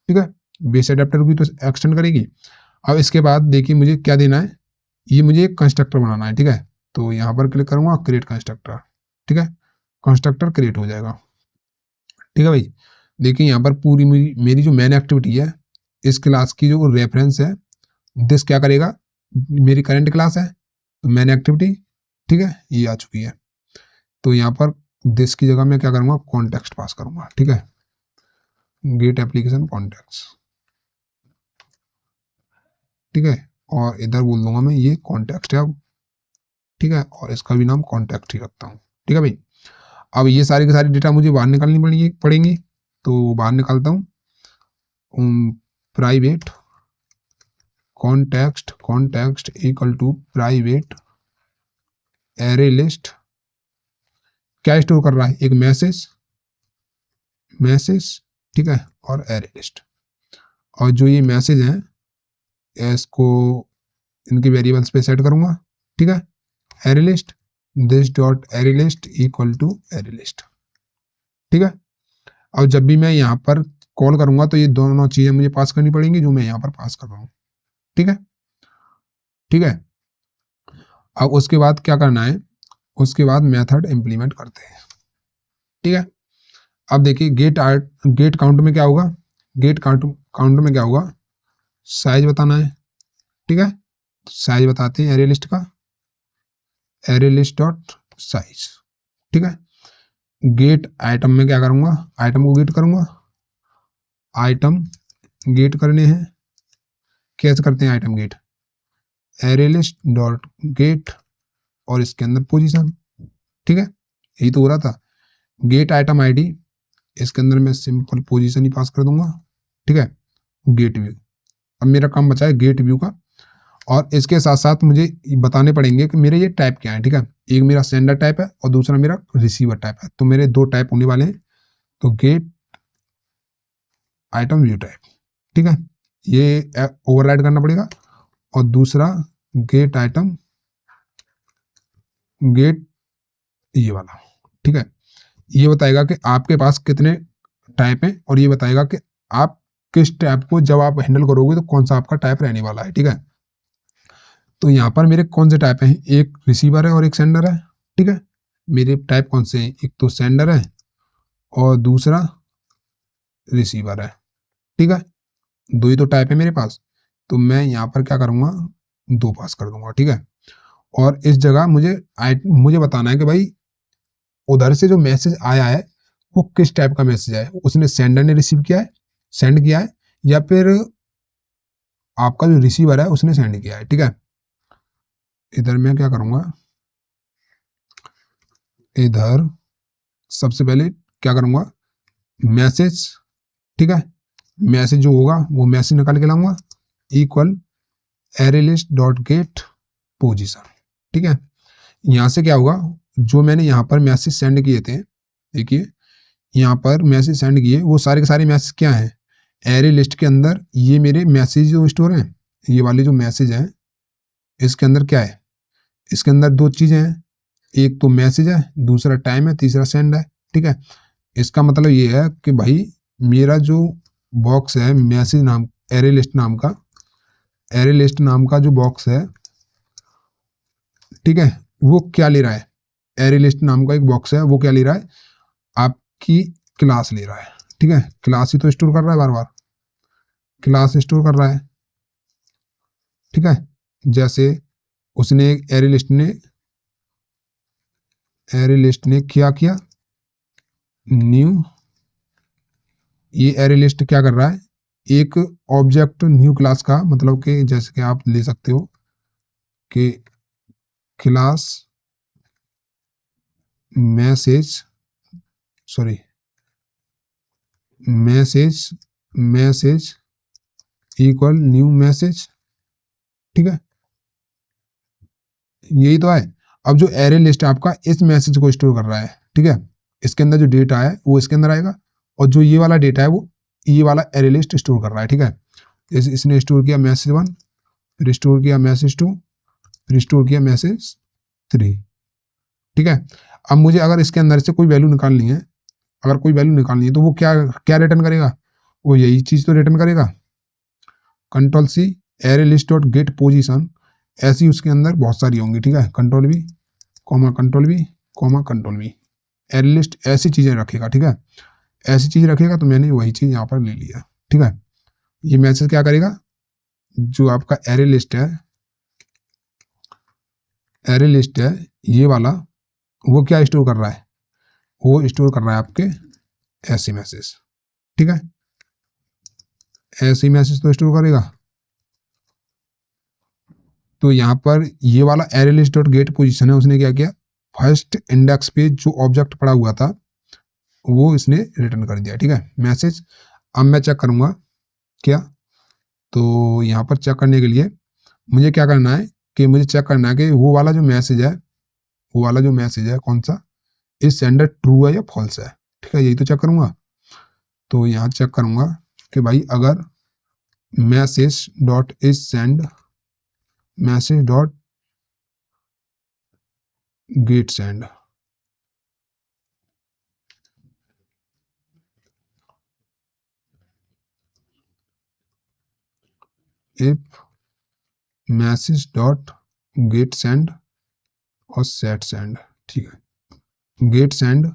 ठीक है, बेस एडेप्टर की तो एक्सटेंड करेगी। अब इसके बाद देखिए मुझे क्या देना है, ये मुझे एक कंस्ट्रक्टर बनाना है, ठीक है। तो यहाँ पर क्लिक करूंगा क्रिएट कंस्ट्रक्टर, ठीक है, कंस्ट्रक्टर क्रिएट हो जाएगा, ठीक है भाई। देखिए यहाँ पर पूरी मेरी जो मेन एक्टिविटी है, इस क्लास की जो रेफरेंस है, दिस क्या करेगा, मेरी करंट क्लास है तो मेन एक्टिविटी, ठीक है, ये आ चुकी है। तो यहाँ पर दिस की जगह मैं क्या करूँगा, कॉन्टेक्स्ट पास करूँगा, ठीक है, गेट एप्लीकेशन कॉन्टेक्स्ट, ठीक है, और इधर बोल दूंगा मैं ये कॉन्टेक्स्ट है अब, ठीक है, और इसका भी नाम कॉन्टेक्ट ही रखता हूँ, ठीक है भाई। अब ये सारी की सारी डेटा मुझे बाहर निकालनी पड़ेंगी, तो बाहर निकालता हूँ, private context equal to private array list, क्या स्टोर कर रहा है, एक मैसेज, ठीक है, और एरे लिस्ट। और जो ये मैसेज हैं इसको इनके वेरिएबल्स पे सेट करूंगा, ठीक है, array list, this dot array list equal to array list, ठीक है। और जब भी मैं यहाँ पर कॉल करूंगा तो ये दोनों चीजें मुझे पास करनी पड़ेंगी जो मैं यहाँ पर पास कर रहा हूँ, ठीक है, ठीक है। अब उसके बाद क्या करना है, उसके बाद मेथड इंप्लीमेंट करते हैं, ठीक है। अब देखिए गेट काउंट में क्या होगा, गेट काउंट में क्या होगा, साइज बताना है, ठीक है, साइज बताते हैं एरे लिस्ट का, एरे लिस्ट डॉट साइज, ठीक है। गेट आइटम में क्या करूंगा, आइटम को गेट करूंगा, आइटम गेट करने हैं, कैसे करते हैं item get, array list dot get, और इसके अंदर पोजीशन, ठीक है, यही तो हो रहा था, गेट आइटम आईडी, इसके अंदर मैं सिंपल पोजीशन ही पास कर दूंगा, ठीक है, गेट व्यू। अब मेरा काम बचा है गेट व्यू का, और इसके साथ साथ मुझे बताने पड़ेंगे कि मेरे ये टाइप क्या है, ठीक है, एक मेरा सेंडर टाइप है और दूसरा मेरा रिसीवर टाइप है, तो मेरे दो टाइप होने वाले हैं, तो गेट आइटम व्यू टाइप, ठीक है, ये ओवरराइड करना पड़ेगा। और दूसरा गेट आइटम, गेट ये वाला, ठीक है। ये बताएगा कि आपके पास कितने टाइप हैं और ये बताएगा कि आप किस टाइप को जब आप हैंडल करोगे तो कौन सा आपका टाइप रहने वाला है, ठीक है। तो यहाँ पर मेरे कौन से टाइप हैं, एक रिसीवर है और एक सेंडर है, ठीक है। मेरे टाइप कौन से हैं, एक तो सेंडर है और दूसरा रिसीवर है, ठीक है। दो ही तो टाइप है मेरे पास, तो मैं यहाँ पर क्या करूँगा, 2 पास कर दूंगा, ठीक है। और इस जगह मुझे बताना है कि भाई उधर से जो मैसेज आया है वो किस टाइप का मैसेज है, उसने सेंडर ने रिसीव किया है, सेंड किया है, या फिर आपका जो रिसीवर है उसने सेंड किया है, ठीक है। इधर मैं क्या करूँगा, इधर सबसे पहले क्या करूँगा, मैसेज, ठीक है। मैसेज जो होगा वो मैसेज निकाल के लाऊंगा, इक्वल एरेलिस्ट डॉट गेट पोजीशन, ठीक है। यहाँ से क्या होगा, जो मैंने यहाँ पर मैसेज सेंड किए थे, देखिए यहाँ पर मैसेज सेंड किए वो सारे के सारे मैसेज क्या हैं, एरे लिस्ट के अंदर ये मेरे मैसेज जो स्टोर हैं, ये वाले जो मैसेज हैं इसके अंदर क्या है, इसके अंदर 2 चीज़ें हैं, एक तो मैसेज है, दूसरा टाइम है, तीसरा सेंड है, ठीक है। इसका मतलब ये है कि भाई मेरा जो बॉक्स है मैसेज नाम, एरे लिस्ट नाम का, एरे लिस्ट नाम का जो बॉक्स है, ठीक है, वो क्या ले रहा है, एरे लिस्ट नाम का एक बॉक्स है, वो क्या ले रहा है, आपकी क्लास ले रहा है, ठीक है। क्लास ही तो स्टोर कर रहा है, बार बार क्लास स्टोर कर रहा है, ठीक है। जैसे उसने एरे लिस्ट ने क्या किया, न्यू, ये एरे लिस्ट क्या कर रहा है, एक ऑब्जेक्ट न्यू क्लास का, मतलब कि जैसे कि आप ले सकते हो कि class message, sorry message, message equal new message, ठीक है। यही तो है। अब जो एरे लिस्ट आपका इस मैसेज को स्टोर कर रहा है, ठीक है, इसके अंदर जो डेटा है वो इसके अंदर आएगा, और जो ये वाला डेटा है वो ये वाला एरे लिस्ट स्टोर कर रहा है, ठीक है। इसने स्टोर किया मैसेज 1, फिर स्टोर किया मैसेज 2, फिर स्टोर किया मैसेज 3, ठीक है। अब मुझे अगर इसके अंदर से कोई वैल्यू निकालनी है, अगर कोई वैल्यू निकालनी है तो वो क्या क्या रिटर्न करेगा, वो यही चीज तो रिटर्न करेगा, control C array list dot get position, ऐसी उसके अंदर बहुत सारी होंगी, ठीक है। Control B comma control B comma control B, array list ऐसी चीजें रखेगा, ठीक है, ऐसी चीज रखेगा। तो मैंने वही चीज यहाँ पर ले लिया, ठीक है। ये मैसेज क्या करेगा, जो आपका एरे लिस्ट है, एरे लिस्ट है ये वाला, वो क्या स्टोर कर रहा है, वो स्टोर कर रहा है आपके ऐसे मैसेज, ठीक है। ऐसे मैसेज तो स्टोर करेगा। तो यहाँ पर ये वाला array list dot get position है, उसने क्या किया, फर्स्ट इंडेक्स पे जो ऑब्जेक्ट पड़ा हुआ था वो इसने रिटर्न कर दिया, ठीक है, मैसेज। अब मैं चेक करूंगा क्या, तो यहाँ पर चेक करने के लिए मुझे क्या करना है, कि मुझे चेक करना है कि वो वाला जो मैसेज है, वो वाला जो मैसेज है कौन सा, इस सेंडर ट्रू है या फॉल्स है, ठीक है, यही तो चेक करूंगा। तो यहाँ चेक करूंगा कि भाई अगर message dot is send, message dot get send, if message dot get send और सेट सेंड, ठीक है, get send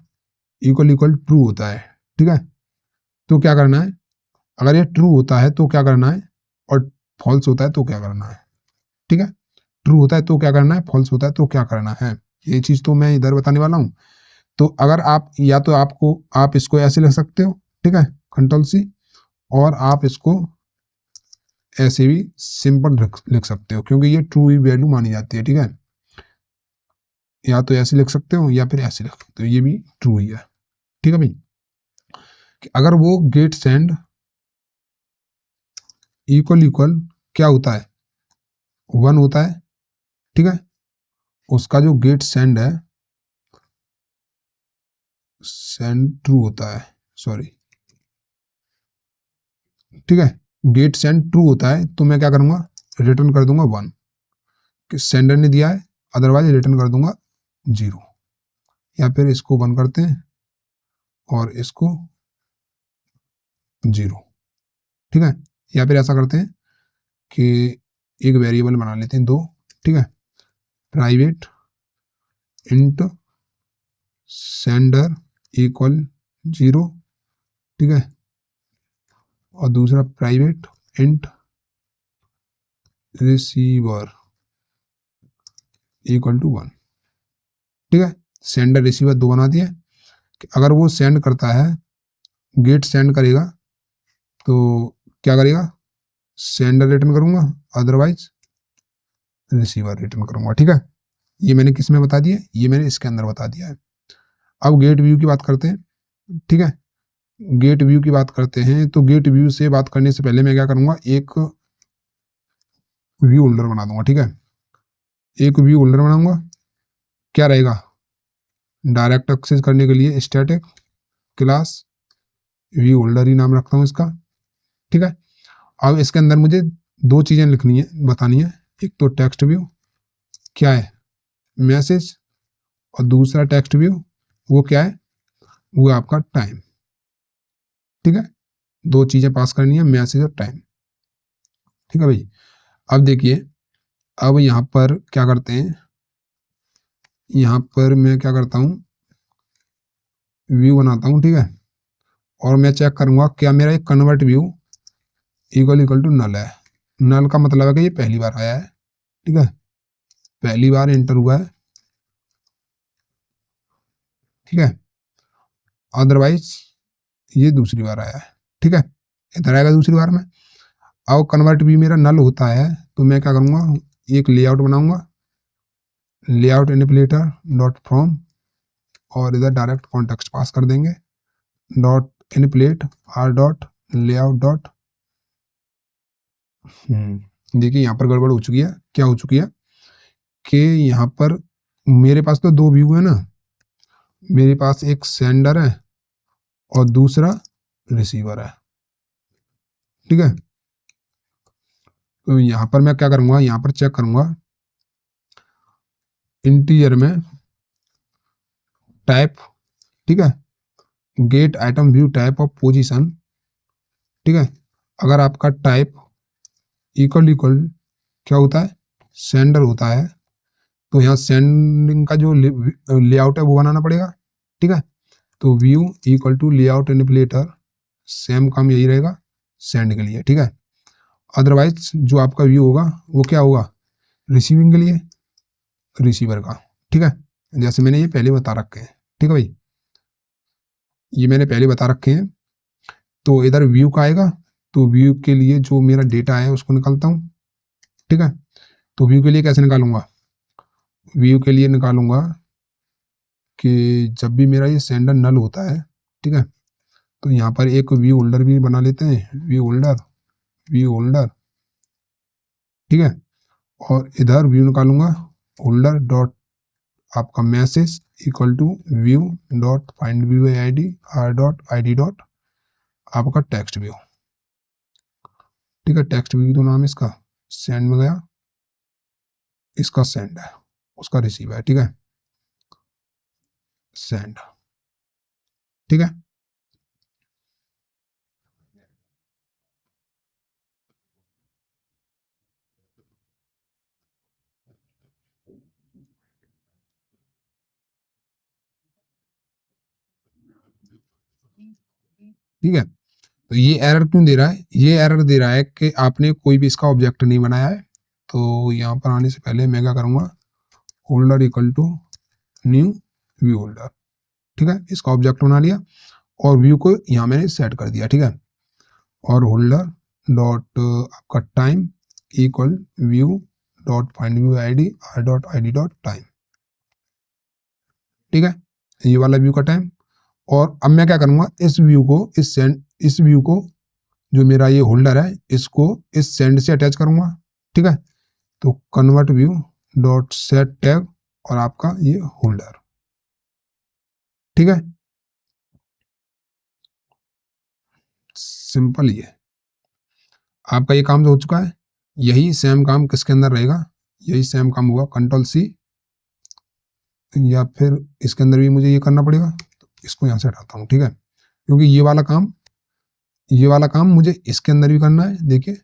equal equal true होता है, ठीक है। तो क्या करना है, अगर ये ट्रू होता है तो क्या करना है, और फॉल्स होता है तो क्या करना है, ठीक है। ट्रू होता है तो क्या करना है, फॉल्स होता है तो क्या करना है, ये चीज तो मैं इधर बताने वाला हूं। तो अगर आप या तो आप इसको ऐसे लिख सकते हो, ठीक है, कंट्रोल सी, और आप इसको ऐसे भी सिंपल लिख सकते हो, क्योंकि ये ट्रू ही वैल्यू मानी जाती है, ठीक है। या तो ऐसे लिख सकते हो या फिर ऐसे लिख सकते हो, ये भी ट्रू ही है, ठीक है भाई। कि अगर वो गेट सेंड इक्वल इक्वल क्या होता है, 1 होता है, ठीक है, उसका जो गेट सेंड है, सेंड ट्रू होता है, सॉरी, ठीक है, गेट सेंड ट्रू होता है तो मैं क्या करूंगा, रिटर्न कर दूंगा 1 कि सेंडर ने दिया है, अदरवाइज रिटर्न कर दूंगा 0। या फिर इसको 1 करते हैं और इसको 0, ठीक है। या फिर ऐसा करते हैं कि एक वेरिएबल बना लेते हैं 2, ठीक है, प्राइवेट इंट सेंडर इक्वल 0, ठीक है, और दूसरा private int receiver equal to 1, ठीक है। सेंडर रिसीवर 2 बना दिए कि अगर वो सेंड करता है, गेट सेंड करेगा तो क्या करेगा, सेंडर रिटर्न करूंगा, अदरवाइज रिसीवर रिटर्न करूंगा, ठीक है। ये मैंने किस में बता दिया, ये मैंने इसके अंदर बता दिया है। अब गेट व्यू की बात करते हैं, ठीक है। गेट व्यू की बात करते हैं तो गेट व्यू से बात करने से पहले मैं क्या करूंगा, एक व्यू होल्डर बना दूंगा, ठीक है। एक व्यू होल्डर बनाऊंगा, क्या रहेगा, डायरेक्ट एक्सेस करने के लिए स्टैटिक क्लास व्यू होल्डर ही नाम रखता हूँ इसका, ठीक है। अब इसके अंदर मुझे 2 चीजें लिखनी है, बतानी है। एक तो टेक्स्ट व्यू क्या है, मैसेज, और दूसरा टेक्स्ट व्यू वो क्या है, वो आपका टाइम, ठीक है। 2 चीजें पास करनी है, मैसेज और टाइम, ठीक है भाई। अब देखिए, अब यहाँ पर क्या करते हैं, यहाँ पर मैं क्या करता हूँ, व्यू बनाता हूँ, ठीक है, और मैं चेक करूंगा क्या मेरा एक convert view equal to null है। नल का मतलब है कि ये पहली बार आया है, ठीक है, पहली बार एंटर हुआ है, ठीक है, अदरवाइज ये दूसरी बार आया है, ठीक है, इधर आएगा दूसरी बार में। अब कन्वर्ट व्यू मेरा नल होता है तो मैं क्या करूंगा, एक लेआउट बनाऊंगा, लेआउट इनिप्लेटर डॉट फ्रॉम, और इधर डायरेक्ट कॉन्टेक्स्ट पास कर देंगे, dot inflate R dot layout dot. देखिए यहाँ पर गड़बड़ हो चुकी है, क्या हो चुकी है कि यहाँ पर मेरे पास तो 2 व्यू है ना, मेरे पास एक सेंडर है और दूसरा रिसीवर है, ठीक है। तो यहाँ पर मैं क्या करूंगा, यहाँ पर चेक करूंगा इंटीरियर में टाइप, ठीक है, gate item view type of position, ठीक है। अगर आपका टाइप इक्वल क्या होता है, सेंडर होता है, तो यहाँ सेंडिंग का जो लेआउट है वो बनाना पड़ेगा, ठीक है। तो view equal to layout inflater, same काम यही रहेगा सेंड के लिए, ठीक है। अदरवाइज जो आपका व्यू होगा वो क्या होगा, रिसीविंग के लिए रिसीवर का, ठीक है, जैसे मैंने ये पहले बता रखे हैं, ठीक है भाई, ये मैंने पहले बता रखे हैं। तो इधर व्यू का आएगा, तो व्यू के लिए जो मेरा डेटा है उसको निकालता हूँ, ठीक है। तो व्यू के लिए कैसे निकालूंगा, व्यू के लिए निकालूंगा कि जब भी मेरा ये सेंडर नल होता है, ठीक है, तो यहाँ पर एक व्यू होल्डर भी बना लेते हैं, व्यू होल्डर, ठीक है, और इधर व्यू निकालूंगा होल्डर डॉट आपका message equal to view dot find view ID R dot ID dot आपका टेक्स्ट व्यू, ठीक है। टेक्स्ट व्यू तो नाम इसका सेंड में गया, इसका सेंड है, उसका रिसीव है, ठीक है, सेंड, ठीक है। ठीक है, तो ये एरर क्यों दे रहा है, ये एरर दे रहा है कि आपने कोई भी इसका ऑब्जेक्ट नहीं बनाया है। तो यहाँ पर आने से पहले मैं क्या करूँगा, holder equal to new view holder, ठीक है, इसका ऑब्जेक्ट बना लिया और व्यू को यहाँ मैंने सेट कर दिया, ठीक है, और होल्डर डॉट आपका time equal view dot find view ID R dot ID dot time, ठीक है, ये वाला व्यू का टाइम। और अब मैं क्या करूँगा, इस व्यू को जो मेरा ये होल्डर है इसको इस सेंड से अटैच करूँगा, ठीक है। तो convert view dot set tag और आपका ये होल्डर, ठीक है, सिंपल ही है। आपका ये काम जो हो चुका है, यही सेम काम किसके अंदर रहेगा, यही सेम काम होगा कंट्रोल सी, या फिर इसके अंदर भी मुझे ये करना पड़ेगा। तो इसको यहाँ से हटाता हूँ, ठीक है, क्योंकि ये वाला काम मुझे इसके अंदर भी करना है। देखिए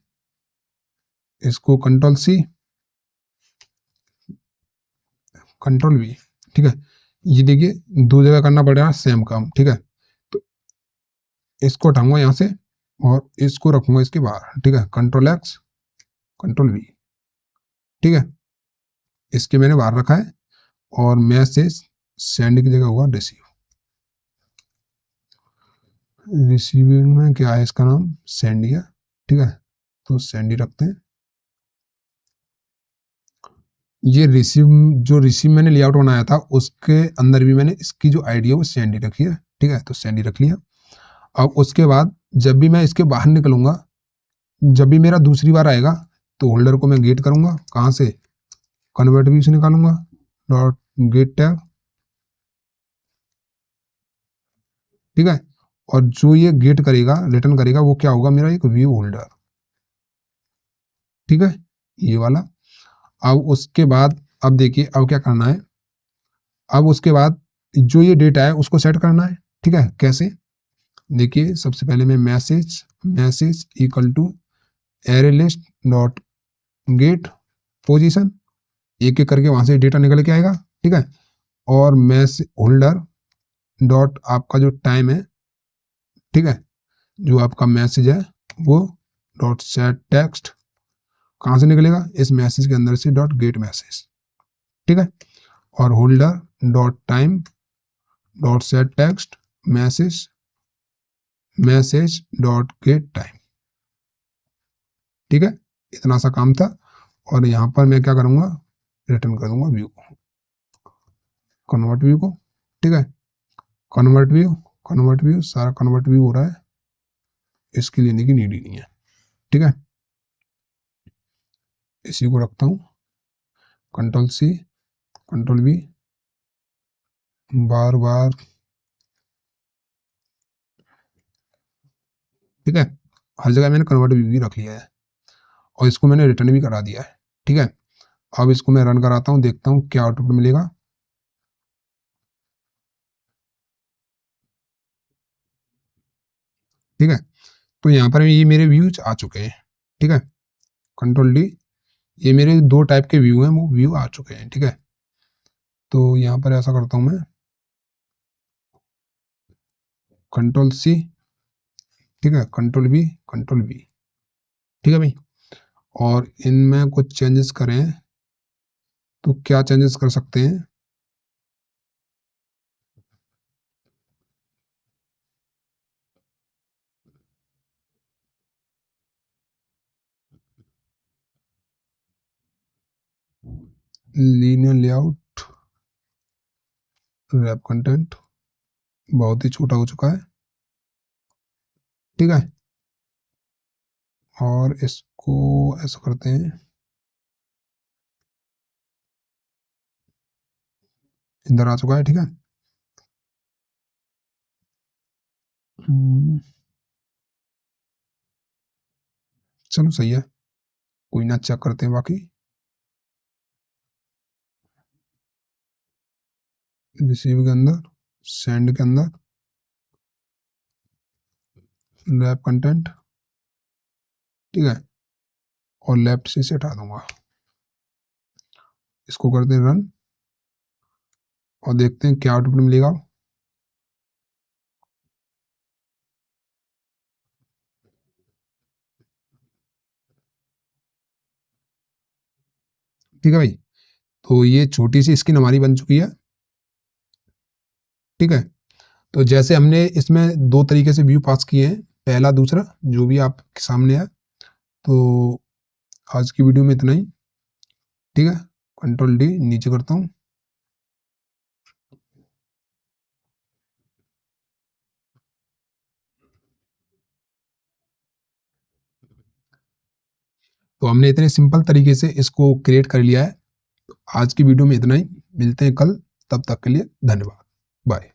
इसको कंट्रोल सी, कंट्रोल वी, ठीक है, ये देखिए 2 जगह करना पड़ेगा सेम काम, ठीक है। तो इसको हटाऊंगा यहाँ से और इसको रखूंगा इसके बाहर, ठीक है, कंट्रोल एक्स, कंट्रोल वी, ठीक है, इसके मैंने बाहर रखा है। और मैसेज सेंड की जगह होगा रिसीव। रिसीविंग में क्या है, इसका नाम सेंड है, ठीक है, तो सेंड ही रखते हैं। ये जो रिसीव मैंने लेआउट बनाया था उसके अंदर भी मैंने इसकी जो आईडी है वो सेंड ही रखी है, ठीक है, तो सेंड ही रख लिया। अब उसके बाद जब भी मैं इसके बाहर निकलूंगा, जब भी मेरा दूसरी बार आएगा, तो होल्डर को मैं गेट करूंगा, कहाँ से, कन्वर्ट व्यू से निकालूंगा, डॉट गेट टैग, ठीक है। और जो ये गेट करेगा, रिटर्न करेगा, वो क्या होगा, मेरा एक व्यू होल्डर, ठीक है, ये वाला। अब उसके बाद अब देखिए अब क्या करना है, अब उसके बाद जो ये डेटा है उसको सेट करना है, ठीक है, कैसे, देखिए सबसे पहले मैं message equal to array list dot get position, एक एक करके वहां से डेटा निकल के आएगा, ठीक है। और मैसेज होल्डर डॉट आपका जो टाइम है, ठीक है, जो आपका मैसेज है वो डॉट सेट टेक्स्ट, कहाँ से निकलेगा, इस मैसेज के अंदर से, डॉट गेट मैसेज, ठीक है। और holder dot time dot set text message dot get time, ठीक है, इतना सा काम था। और यहाँ पर मैं क्या करूँगा, रिटर्न कर दूंगा व्यू को, कन्वर्ट व्यू को, ठीक है, कन्वर्ट व्यू सारा कन्वर्ट व्यू हो रहा है, इसकी लेने की नीड ही नहीं है, ठीक है। इसी को रखता हूँ, कंट्रोल सी, कंट्रोल वी, बार बार, ठीक है, हर जगह मैंने कन्वर्ट व्यू भी रख लिया है और इसको मैंने रिटर्न भी करा दिया है, ठीक है। अब इसको मैं रन कराता हूँ, देखता हूँ क्या आउटपुट मिलेगा, ठीक है। तो यहाँ पर ये मेरे व्यूज आ चुके हैं, ठीक है, कंट्रोल डी, ये मेरे 2 टाइप के व्यू हैं, वो व्यू आ चुके हैं, ठीक है। तो यहाँ पर ऐसा करता हूँ मैं, कंट्रोल सी, ठीक है, कंट्रोल वी, ठीक है भाई। और इनमें कुछ चेंजेस करें तो क्या चेंजेस कर सकते हैं, लीनियर लेआउट, रैप कंटेंट बहुत ही छोटा हो चुका है, ठीक है। और इसको ऐसा करते हैं, इधर आ चुका है, ठीक है। चलो सही है, कोई ना, चेक करते हैं बाकी। रिसीव के अंदर, सेंड के अंदर, रैप कंटेंट, ठीक है, और लेफ्ट से इसे हटा दूंगा, इसको करते हैं रन और देखते हैं क्या आउटपुट मिलेगा। ठीक है भाई, तो ये छोटी सी स्क्रीन हमारी बन चुकी है, ठीक है। तो जैसे हमने इसमें 2 तरीके से व्यू पास किए हैं, पहला दूसरा जो भी आपके सामने है। तो आज की वीडियो में इतना ही, ठीक है, कंट्रोल डी नीचे करता हूँ। तो हमने इतने सिंपल तरीके से इसको क्रिएट कर लिया है। आज की वीडियो में इतना ही, मिलते हैं कल, तब तक के लिए धन्यवाद, बाय।